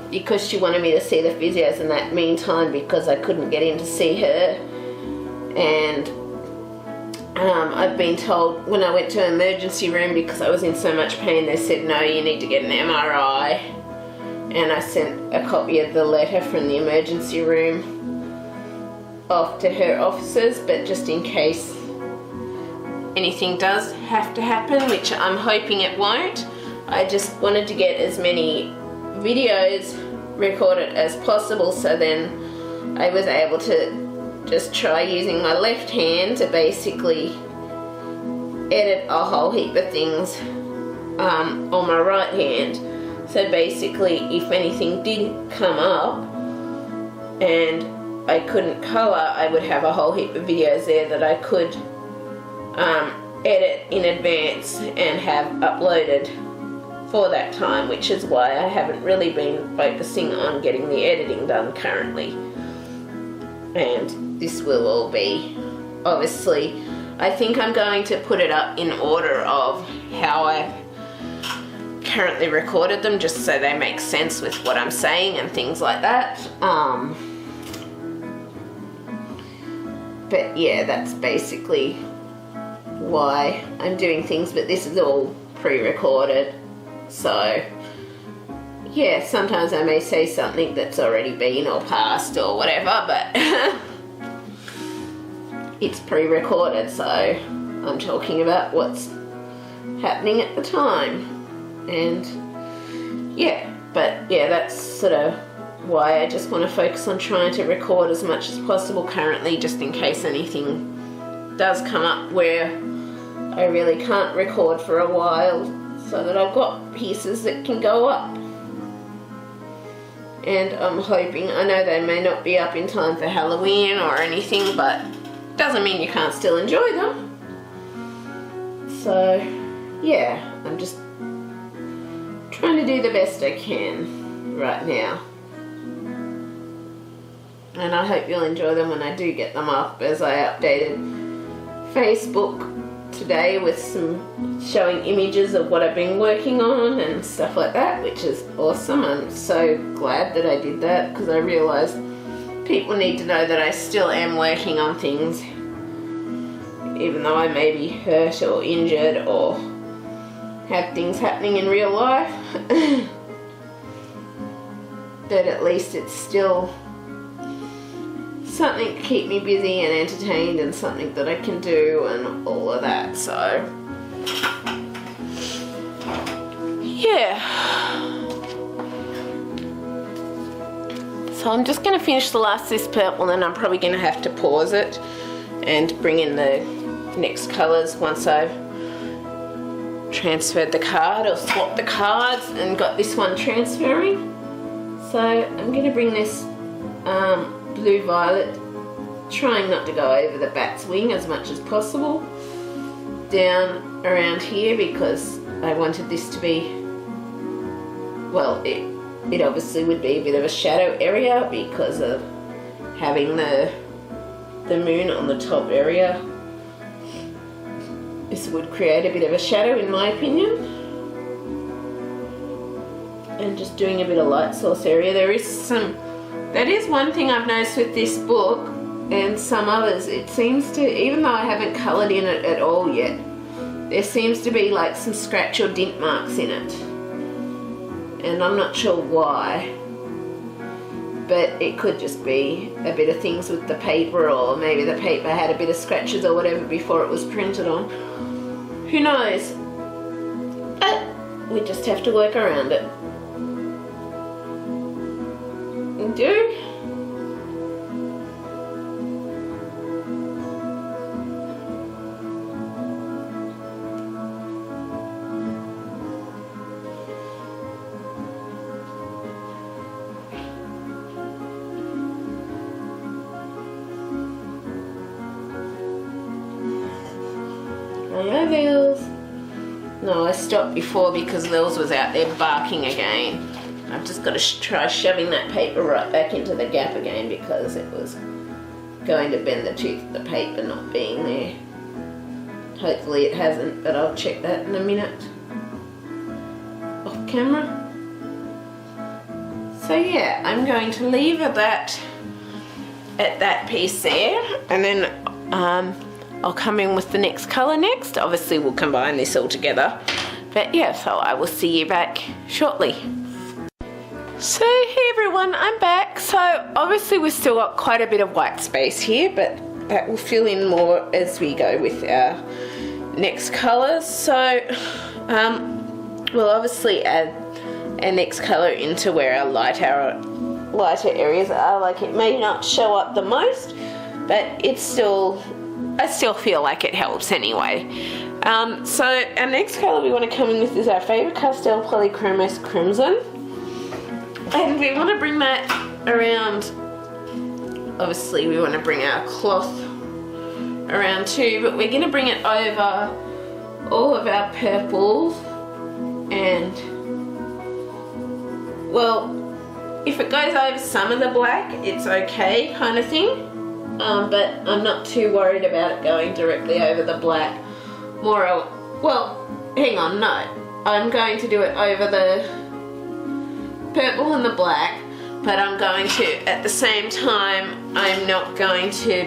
A: because she wanted me to see the physios in that meantime because I couldn't get in to see her. And I've been told when I went to an emergency room, because I was in so much pain, they said, no, you need to get an MRI. And I sent a copy of the letter from the emergency room off to her officers, but just in case anything does have to happen, which I'm hoping it won't, I just wanted to get as many videos recorded as possible, so then I was able to just try using my left hand to basically edit a whole heap of things on my right hand. So basically, if anything did come up and I couldn't colour, I would have a whole heap of videos there that I could edit in advance and have uploaded for that time, which is why I haven't really been focusing on getting the editing done currently. And this will all be, obviously, I think I'm going to put it up in order of how I've currently recorded them, just so they make sense with what I'm saying and things like that. But yeah, that's basically why I'm doing things, but this is all pre-recorded, so yeah, sometimes I may say something that's already been or passed or whatever, but it's pre-recorded, so I'm talking about what's happening at the time. And yeah, but yeah, that's sort of why I just want to focus on trying to record as much as possible currently, just in case anything does come up where I really can't record for a while, so that I've got pieces that can go up. And I'm hoping, I know they may not be up in time for Halloween or anything, but doesn't mean you can't still enjoy them. So yeah, I'm just trying to do the best I can right now. And I hope you'll enjoy them when I do get them up, as I updated Facebook today with some showing images of what I've been working on and stuff like that, which is awesome. I'm so glad that I did that, because I realised people need to know that I still am working on things, even though I may be hurt or injured or have things happening in real life. But at least it's still something to keep me busy and entertained, and something that I can do and all of that. So yeah, so I'm just going to finish the last of this purple, and I'm probably going to have to pause it and bring in the next colours once I've transferred the card or swapped the cards and got this one transferring. So I'm going to bring this blue violet, trying not to go over the bat's wing as much as possible, down around here, because I wanted this to be, well, it obviously would be a bit of a shadow area because of having the moon on the top area. This would create a bit of a shadow, in my opinion. And just doing a bit of light source area. That is one thing I've noticed with this book and some others. It seems to, even though I haven't coloured in it at all yet, there seems to be like some scratch or dint marks in it, and I'm not sure why, but it could just be a bit of things with the paper, or maybe the paper had a bit of scratches or whatever before it was printed on. Who knows? But we just have to work around it. We do. Hello, Lils. No, I stopped before because Lils was out there barking again. I've just got to try shoving that paper right back into the gap again because it was going to bend the tooth of the paper not being there. Hopefully it hasn't, but I'll check that in a minute. Off camera. So yeah, I'm going to leave it at that piece there, and then I'll come in with the next colour next. Obviously we'll combine this all together. But yeah, so I will see you back shortly. So hey everyone, I'm back. So obviously we've still got quite a bit of white space here, but that will fill in more as we go with our next colours. So we'll obviously add our next colour into where our lighter areas are. Like, it may not show up the most, but it's still, I still feel like it helps anyway. So our next colour we want to come in with is our Fabercastell Polychromos Crimson, and we want to bring that around. Obviously we want to bring our cloth around too, but we're going to bring it over all of our purples, and well, if it goes over some of the black it's okay kind of thing, but I'm not too worried about it going directly over the black. Well, hang on, no, I'm going to do it over the purple and the black, but I'm going to, at the same time, I'm going to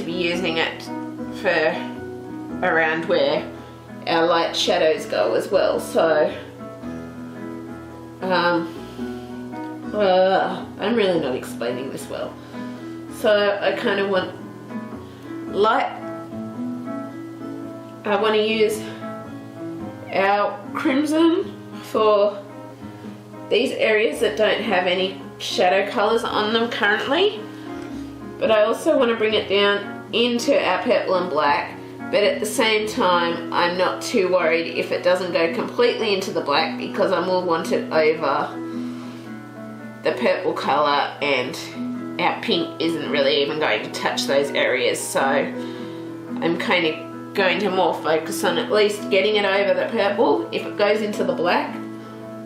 A: be using it for around where our light shadows go as well. So I'm really not explaining this well. So I kind of want light. I want to use our crimson for these areas that don't have any shadow colours on them currently, but I also want to bring it down into our purple and black, but at the same time I'm not too worried if it doesn't go completely into the black, because I will want it over the purple colour, and our pink isn't really even going to touch those areas, so I'm kind of going to more focus on at least getting it over the purple. If it goes into the black,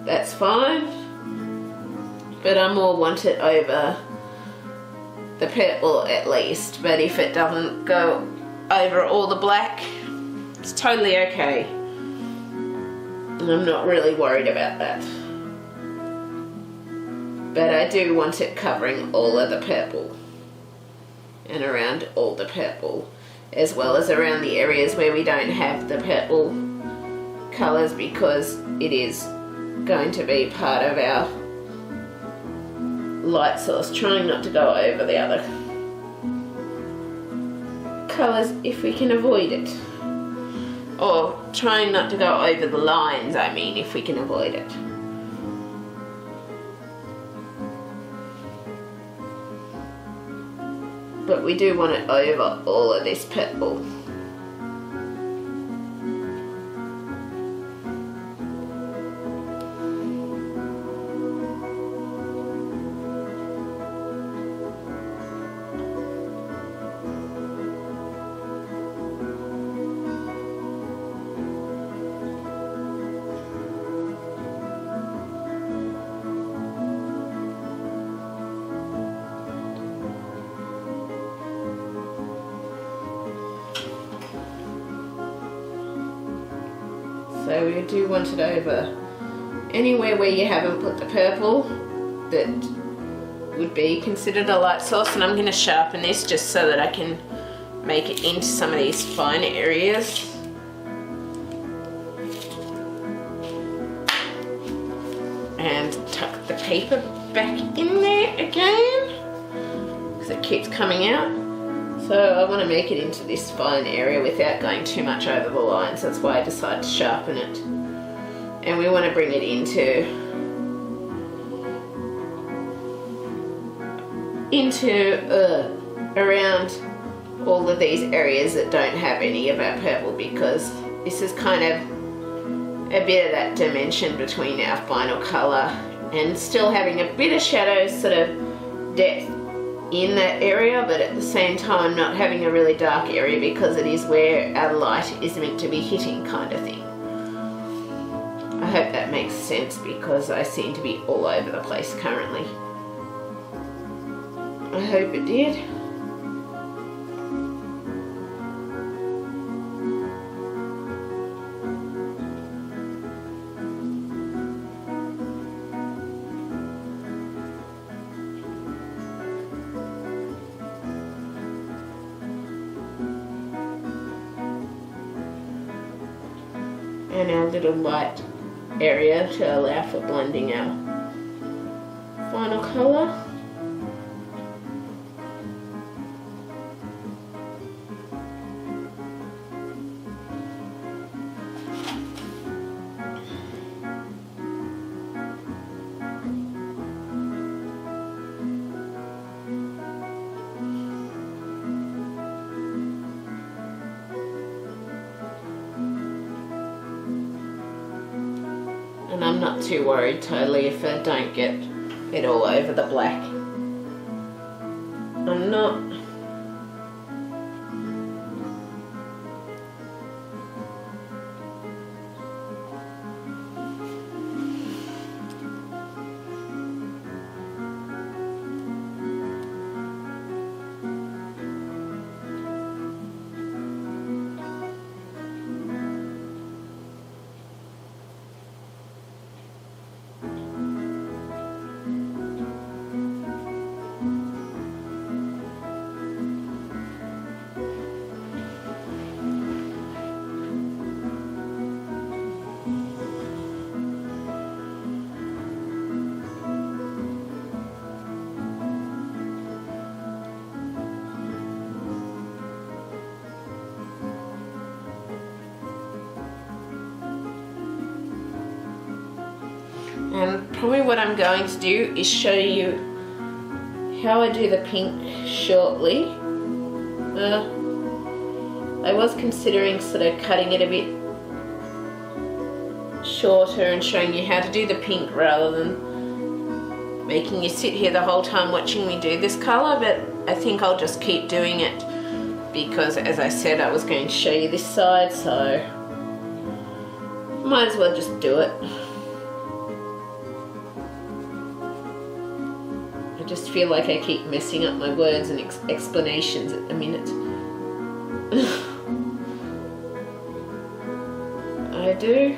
A: that's fine, but I more want it over the purple at least. But if it doesn't go over all the black, it's totally okay. I'm not really worried about that. But I do want it covering all of the purple and around all the purple, as well as around the areas where we don't have the purple colours, because it is going to be part of our light source, trying not to go over the other colours if we can avoid it, or trying not to go over the lines, I mean, if we can avoid it. But we do want it over all of this purple. So we do want it over anywhere where you haven't put the purple that would be considered a light source, and I'm going to sharpen this just so that I can make it into some of these fine areas. And tuck the paper back in there again because it keeps coming out. So I want to make it into this fine area without going too much over the lines. That's why I decided to sharpen it. And we want to bring it into around all of these areas that don't have any of our purple, because this is kind of a bit of that dimension between our final colour and still having a bit of shadow sort of depth in that area, but at the same time not having a really dark area because it is where our light is meant to be hitting, kind of thing. I hope that makes sense because I seem to be all over the place currently. I hope it did. And our little light area to allow for blending our final colour. And I'm not too worried totally if I don't get it all over the black. I'm not. And probably what I'm going to do is show you how I do the pink shortly. I was considering sort of cutting it a bit shorter and showing you how to do the pink rather than making you sit here the whole time watching me do this colour, but I think I'll just keep doing it because, as I said, I was going to show you this side, so might as well just do it. I just feel like I keep messing up my words and explanations at the minute. I do.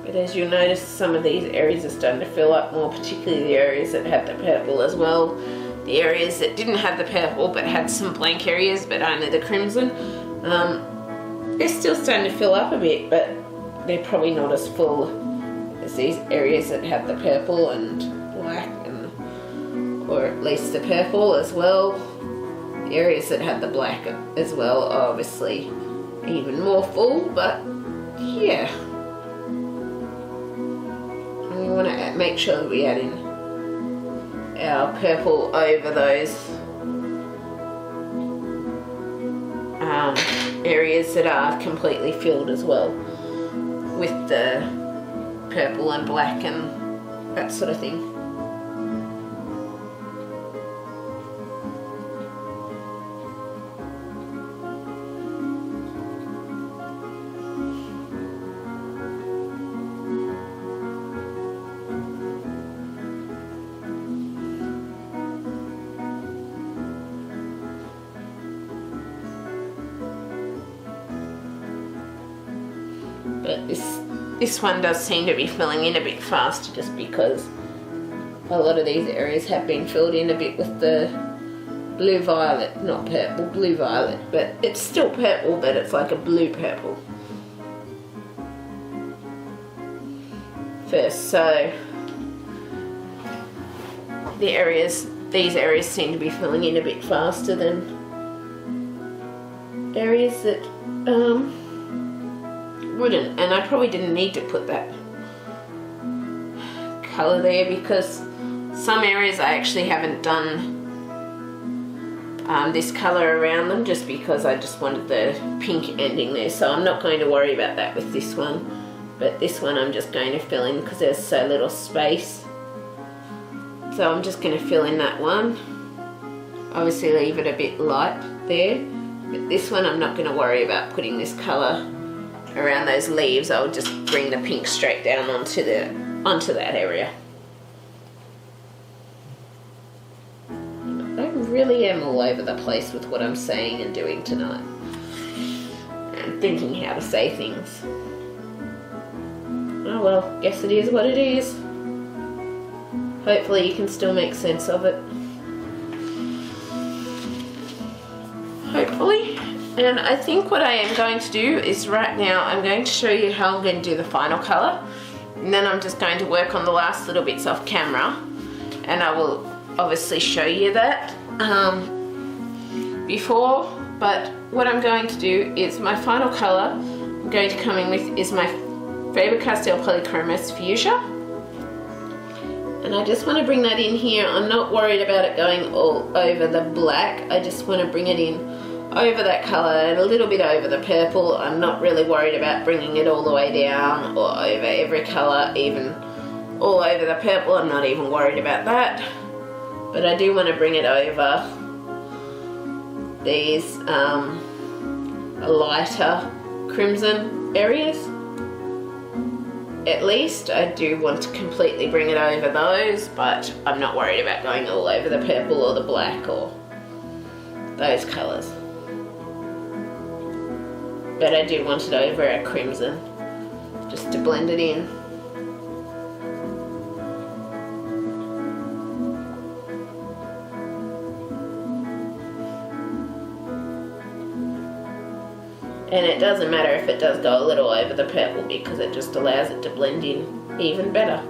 A: But as you'll notice, some of these areas are starting to fill up more, particularly the areas that had the purple as well. The areas that didn't have the purple but had some blank areas but only the crimson, they're still starting to fill up a bit, but they're probably not as full as these areas that have the purple and black, and or at least the purple as well. The areas that have the black as well are obviously even more full, but yeah. And we want to make sure that we add in our purple over those areas that are completely filled as well with the purple and black and that sort of thing. But this one does seem to be filling in a bit faster just because a lot of these areas have been filled in a bit with the blue violet, not purple, blue violet, but it's still purple, but it's like a blue purple. First, so these areas seem to be filling in a bit faster than areas that wouldn't, and I probably didn't need to put that colour there because some areas I actually haven't done this colour around them just because I just wanted the pink ending there, so I'm not going to worry about that with this one, but this one I'm just going to fill in because there's so little space, so I'm just going to fill in that one. Obviously leave it a bit light there, but this one I'm not going to worry about putting this colour around those leaves. I'll just bring the pink straight down onto that area. I really am all over the place with what I'm saying and doing tonight, and thinking how to say things. Oh well, guess it is what it is. Hopefully you can still make sense of it. Hopefully. And I think what I am going to do is right now I'm going to show you how I'm going to do the final colour, and then I'm just going to work on the last little bits off camera, and I will obviously show you that before. But what I'm going to do is my final colour I'm going to come in with is my Fabercastell Polychromos Fuschia, and I just want to bring that in here. I'm not worried about it going all over the black, I just want to bring it in over that colour and a little bit over the purple. I'm not really worried about bringing it all the way down or over every colour, even all over the purple. I'm not even worried about that, but I do want to bring it over these lighter crimson areas. At least I do want to completely bring it over those, but I'm not worried about going all over the purple or the black or those colours. But I do want it over a crimson, just to blend it in. And it doesn't matter if it does go a little over the purple because it just allows it to blend in even better.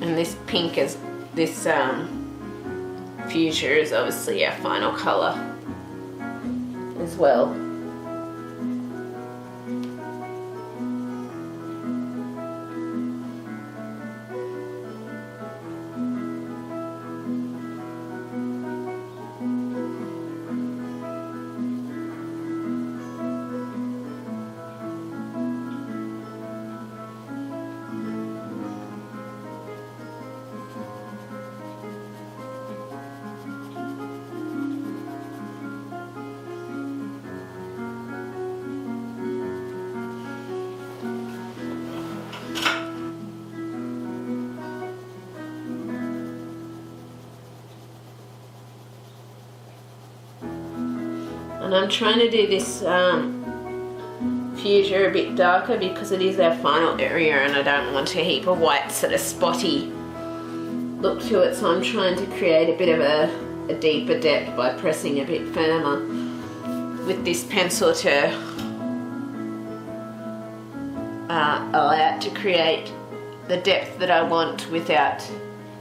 A: And this pink is, this fuchsia is obviously our final colour as well. And I'm trying to do this fuchsia a bit darker because it is our final area and I don't want a heap of white sort of spotty look to it, so I'm trying to create a bit of a deeper depth by pressing a bit firmer with this pencil to allow it to create the depth that I want without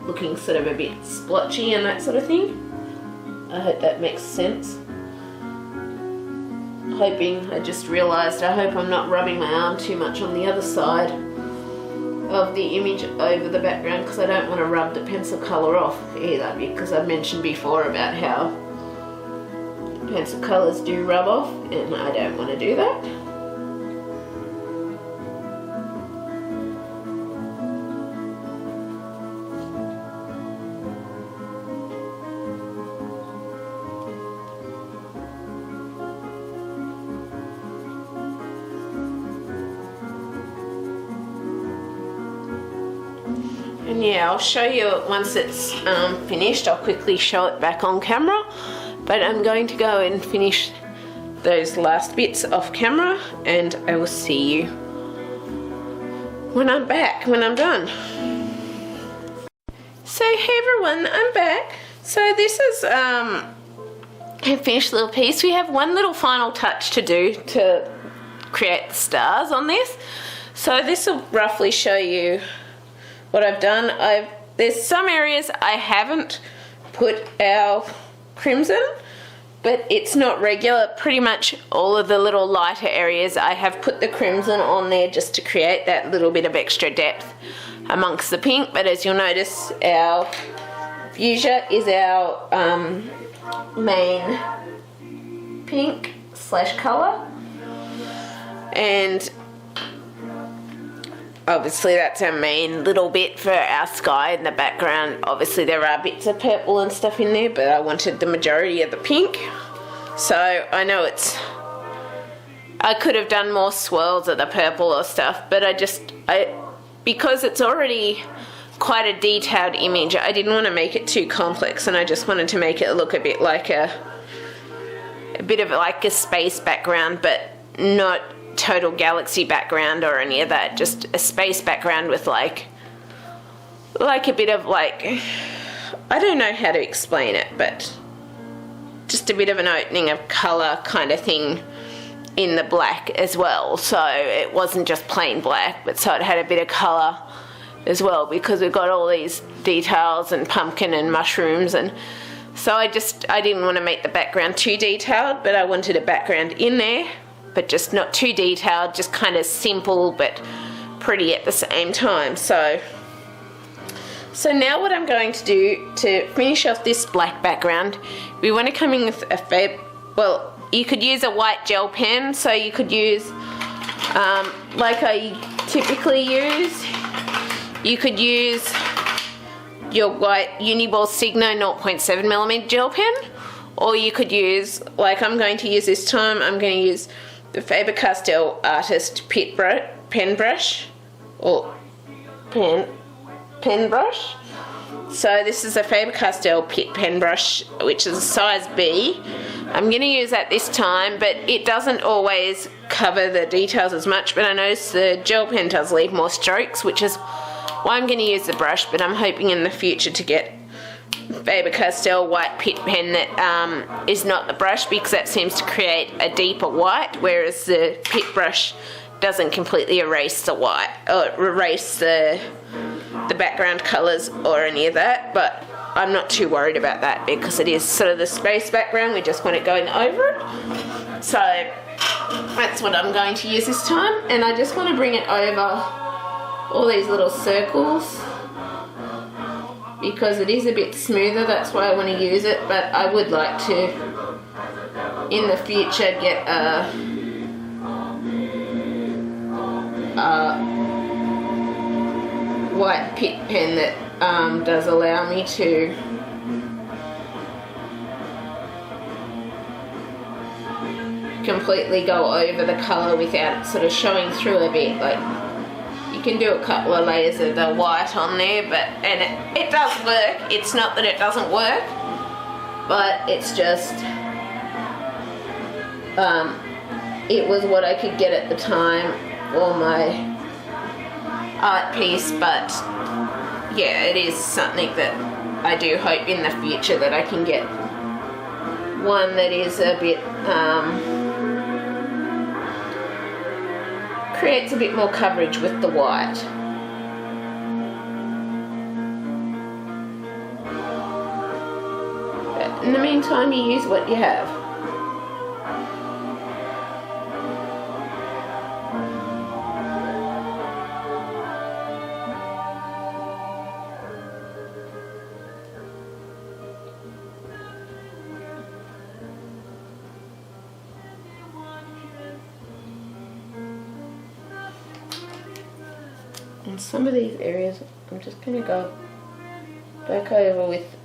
A: looking sort of a bit splotchy and that sort of thing. I hope that makes sense. I just realised, I hope I'm not rubbing my arm too much on the other side of the image over the background, because I don't want to rub the pencil colour off either, because I've mentioned before about how pencil colours do rub off, and I don't want to do that. And yeah, I'll show you once it's finished. I'll quickly show it back on camera, but I'm going to go and finish those last bits off camera, and I will see you when I'm back, when I'm done. So hey everyone, I'm back. So this is a finished little piece. We have one little final touch to do to create the stars on this. So this will roughly show you what I've done. There's some areas I haven't put our crimson, but it's not regular. Pretty much all of the little lighter areas I have put the crimson on there just to create that little bit of extra depth amongst the pink. But as you'll notice, our fuchsia is our main pink / colour, and obviously that's our main little bit for our sky in the background. Obviously there are bits of purple and stuff in there, but I wanted the majority of the pink. So I know I could have done more swirls of the purple or stuff, but because it's already quite a detailed image, I didn't want to make it too complex, and I just wanted to make it look a bit like a bit of like a space background, but not total galaxy background or any of that, just a space background with like a bit of like, I don't know how to explain it, but just a bit of an opening of colour kind of thing in the black as well. So it wasn't just plain black, but so it had a bit of colour as well, because we've got all these details and pumpkin and mushrooms, and so I didn't want to make the background too detailed, but I wanted a background in there, but just not too detailed, just kind of simple but pretty at the same time. So now what I'm going to do to finish off this black background, we want to come in with well, you could use a white gel pen, so you could use like I typically use, you could use your white Uniball Signo 0.7mm gel pen, or you could use, like I'm going to use this time, I'm going to use the Fabercastell Artist Pitt Pen Brush, or pen brush. So this is a Fabercastell Pitt Pen Brush, which is a size B. I'm going to use that this time, but it doesn't always cover the details as much, but I notice the gel pen does leave more strokes, which is why I'm going to use the brush, but I'm hoping in the future to get Faber-Castell white Pitt pen that is not the brush, because that seems to create a deeper white, whereas the Pitt brush doesn't completely erase the white or erase the background colours or any of that. But I'm not too worried about that, because it is sort of the space background, we just want it going over it. So that's what I'm going to use this time, and I just want to bring it over all these little circles, because it is a bit smoother. That's why I want to use it, but I would like to in the future get a white Pitt pen that does allow me to completely go over the colour without it sort of showing through a bit. Like, you can do a couple of layers of the white on there, and it does work. It's not that it doesn't work, but it's just it was what I could get at the time for my art piece. But yeah, it is something that I do hope in the future that I can get one that is a bit creates a bit more coverage with the white. in the meantime you use what you have. In some of these areas I'm just going to go back over with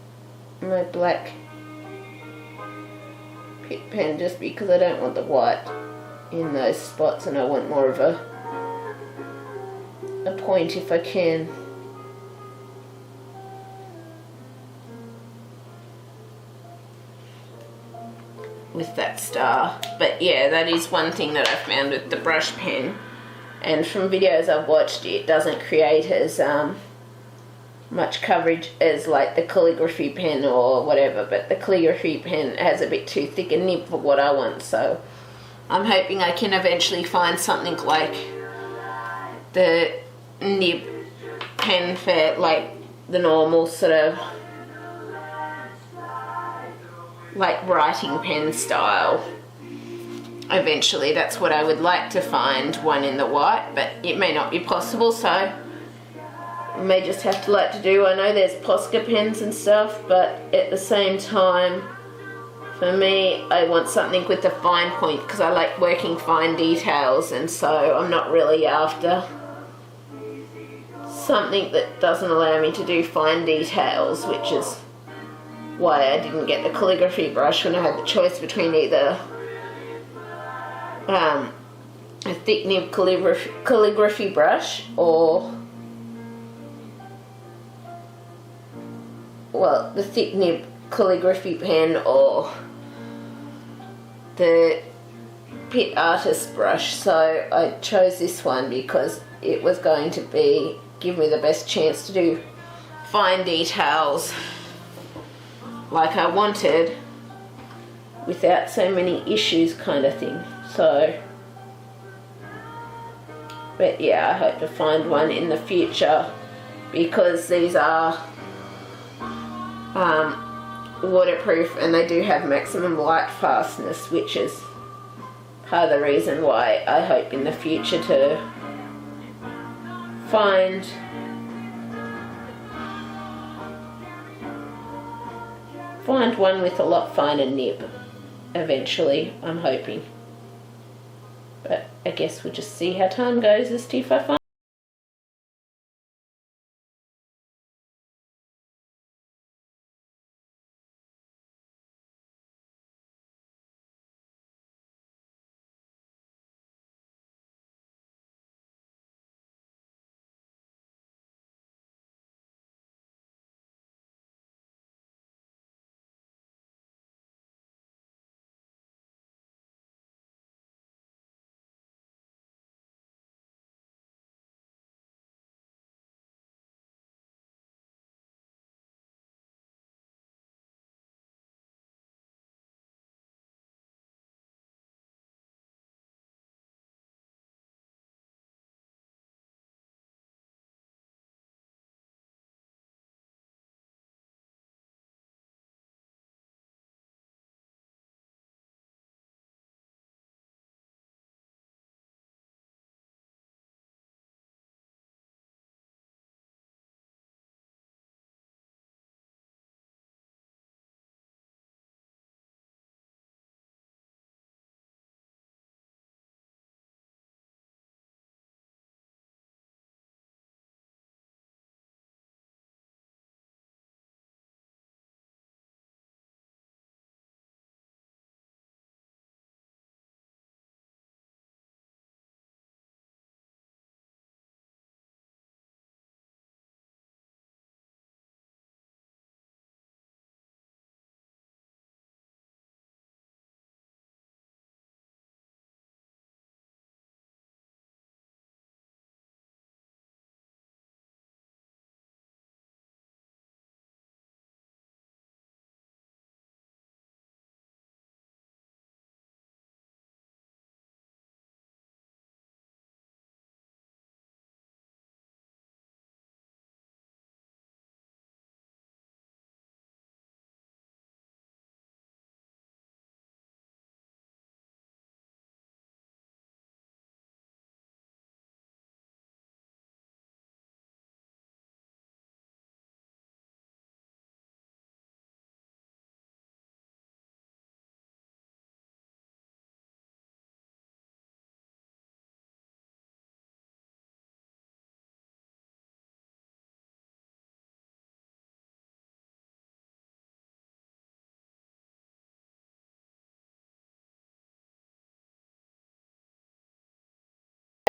A: my black Pitt pen, just because I don't want the white in those spots and I want more of a point if I can. With that star. But yeah, that is one thing that I found with the brush pen, and from videos I've watched, it doesn't create as much coverage as like the calligraphy pen or whatever, but the calligraphy pen has a bit too thick a nib for what I want, so I'm hoping I can eventually find something like the nib pen for like the normal sort of like writing pen style. Eventually that's what I would like to find, one in the white, but it may not be possible, so I may just have to like to do. I know there's Posca pens and stuff, but at the same time for me I want something with a fine point, because I like working fine details, and so I'm not really after something that doesn't allow me to do fine details, which is why I didn't get the calligraphy brush when I had the choice between either a thick nib calligraphy brush or, well, the thick nib calligraphy pen or the Pitt artist brush. So I chose this one because it was going to give me the best chance to do fine details like I wanted without so many issues, kind of thing. So, but yeah, I hope to find one in the future, because these are waterproof and they do have maximum light fastness, which is part of the reason why I hope in the future to find one with a lot finer nib eventually, I'm hoping. But I guess we'll just see how time goes as to if I find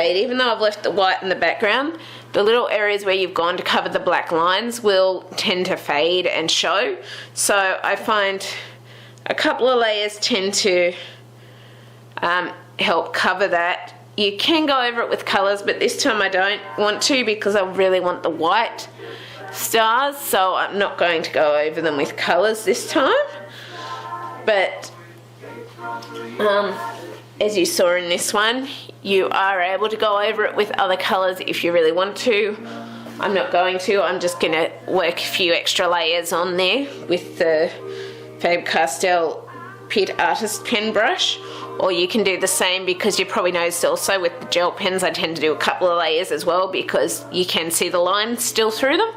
A: Even though I've left the white in the background, the little areas where you've gone to cover the black lines will tend to fade and show. So I find a couple of layers tend to help cover that. You can go over it with colours, but this time I don't want to because I really want the white stars, so I'm not going to go over them with colours this time. But as you saw in this one, you are able to go over it with other colours if you really want to. I'm not going to. I'm just going to work a few extra layers on there with the Fabercastell Pitt Artist Pen brush, or you can do the same because you probably noticed also with the gel pens I tend to do a couple of layers as well because you can see the lines still through them.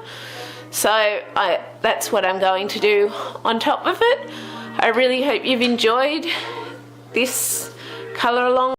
A: So that's what I'm going to do on top of it. I really hope you've enjoyed this colour along.